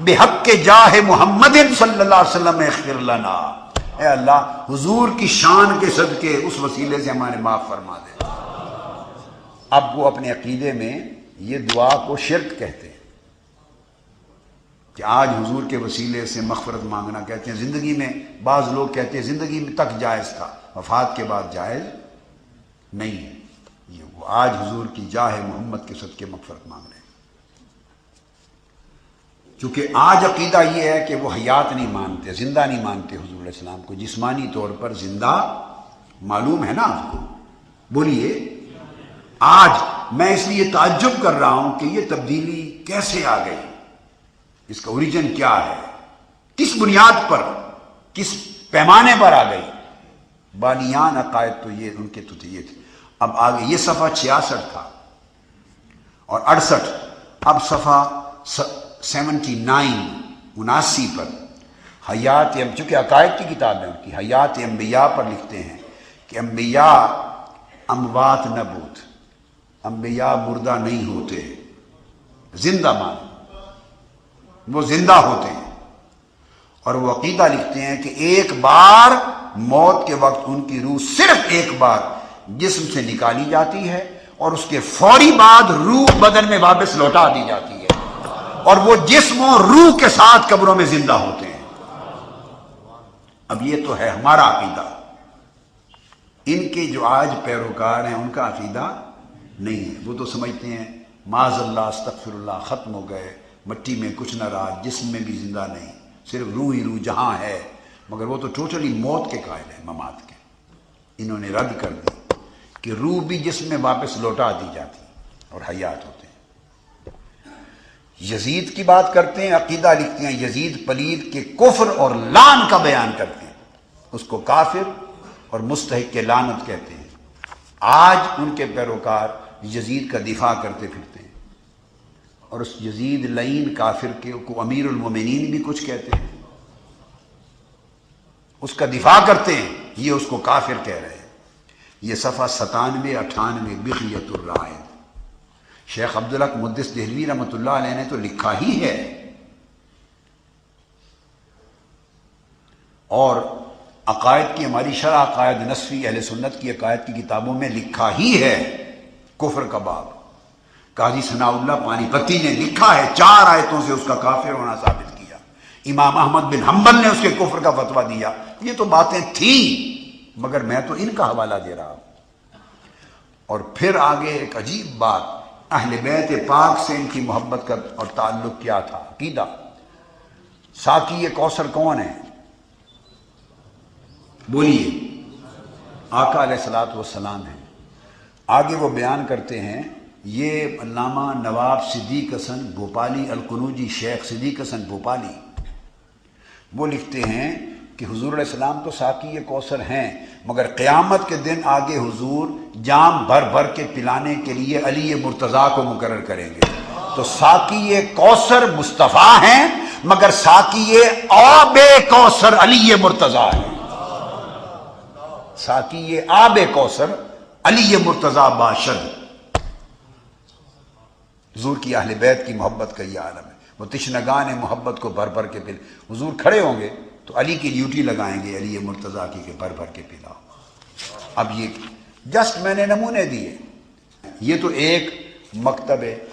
بحق جاہ محمد صلی اللہ علیہ وسلم اغفر لنا، اے اللہ حضور کی شان کے صدقے اس وسیلے سے ہمارے معاف فرما دے۔ اب وہ اپنے عقیدے میں یہ دعا کو شرک کہتے ہیں کہ آج حضور کے وسیلے سے مغفرت مانگنا، کہتے ہیں زندگی میں، بعض لوگ کہتے ہیں زندگی میں تک جائز تھا، وفات کے بعد جائز نہیں ہے، یہ وہ آج حضور کی جاہ محمد کے صدقے مغفرت مانگ رہے ہیں۔ چونکہ آج عقیدہ یہ ہے کہ وہ حیات نہیں مانتے، زندہ نہیں مانتے حضور علیہ السلام کو، جسمانی طور پر زندہ معلوم ہے نا آپ کو، بولیے۔ آج میں اس لیے تعجب کر رہا ہوں کہ یہ تبدیلی کیسے آ گئی، اس کا اوریجن کیا ہے، کس بنیاد پر، کس پیمانے پر آ گئی۔ بانیان عقائد تو یہ ان کے تو یہ تھے۔ اب آگے یہ صفحہ 66 تھا اور 68، اب صفحہ 79 پر حیات، چونکہ عقائد کی کتاب ہے ان کی، حیات انبیاء پر لکھتے ہیں کہ انبیاء اموات نبوت، انبیاء مردہ نہیں ہوتے، زندہ مان، وہ زندہ ہوتے ہیں، اور وہ عقیدہ لکھتے ہیں کہ ایک بار موت کے وقت ان کی روح صرف ایک بار جسم سے نکالی جاتی ہے، اور اس کے فوری بعد روح بدن میں واپس لوٹا دی جاتی ہے، اور وہ جسم و روح کے ساتھ قبروں میں زندہ ہوتے ہیں۔ اب یہ تو ہے ہمارا عقیدہ، ان کے جو آج پیروکار ہیں ان کا عقیدہ نہیں ہے۔ وہ تو سمجھتے ہیں معاذ اللہ استغفر اللہ، ختم ہو گئے، مٹی میں کچھ نہ رہا، جسم میں بھی زندہ نہیں، صرف روح ہی روح جہاں ہے، مگر وہ تو ٹوٹلی موت کے قائل ہیں، ممات کے۔ انہوں نے رد کر دی کہ روح بھی جسم میں واپس لوٹا دی جاتی اور حیات ہوتے ہیں۔ یزید کی بات کرتے ہیں، عقیدہ لکھتے ہیں یزید پلید کے کفر اور لعن کا بیان کرتے ہیں، اس کو کافر اور مستحق کے لعنت کہتے ہیں۔ آج ان کے پیروکار یزید کا دفاع کرتے پھرتے ہیں، اور اس یزید لعین کافر کے کو امیر المومنین بھی کچھ کہتے ہیں، اس کا دفاع کرتے ہیں، یہ اس کو کافر کہہ رہے ہیں۔ یہ صفحہ 97-98 بغیت الرائد، شیخ عبدالحق محدث دہلوی رحمۃ اللہ علیہ نے تو لکھا ہی ہے، اور عقائد کی ہماری شرح عقائد نصفی اہل سنت کی عقائد کی کتابوں میں لکھا ہی ہے کفر کا باب۔ قاضی ثناء اللہ پانی پتی نے لکھا ہے، 4 آیتوں سے اس کا کافر ہونا ثابت کیا، امام احمد بن حنبل نے اس کے کفر کا فتویٰ دیا۔ یہ تو باتیں تھیں، مگر میں تو ان کا حوالہ دے رہا ہوں۔ اور پھر آگے ایک عجیب بات، اہل بیت پاک سے ان کی محبت کا اور تعلق کیا تھا، عقیدہ۔ ساقی کوثر کون ہے؟ بولیے، آقا علیہ الصلوۃ والسلام ہیں۔ آگے وہ بیان کرتے ہیں، یہ علامہ نواب صدیق حسن بھوپالی القنوجی، شیخ صدیق حسن بھوپالی، وہ لکھتے ہیں کہ حضور علیہ السلام تو ساقی کوثر ہیں، مگر قیامت کے دن آگے حضور جام بھر بھر کے پلانے کے لیے علی مرتضیٰ کو مقرر کریں گے۔ تو ساقی کوثر مصطفیٰ ہیں، مگر ساقی آب کوثر علی مرتضیٰ ہیں۔ ساقی آب کوثر علی مرتضیٰ باشد۔ حضور کی اہل بیت کی محبت کا یہ عالم ہے، وہ تشنگان محبت کو بھر بھر کے پل، حضور کھڑے ہوں گے تو علی کی ڈیوٹی لگائیں گے علی مرتضیٰ کی کہ بھر بھر کے پلاؤ۔ اب یہ جسٹ میں نے نمونے دیے. یہ تو ایک مکتب ہے.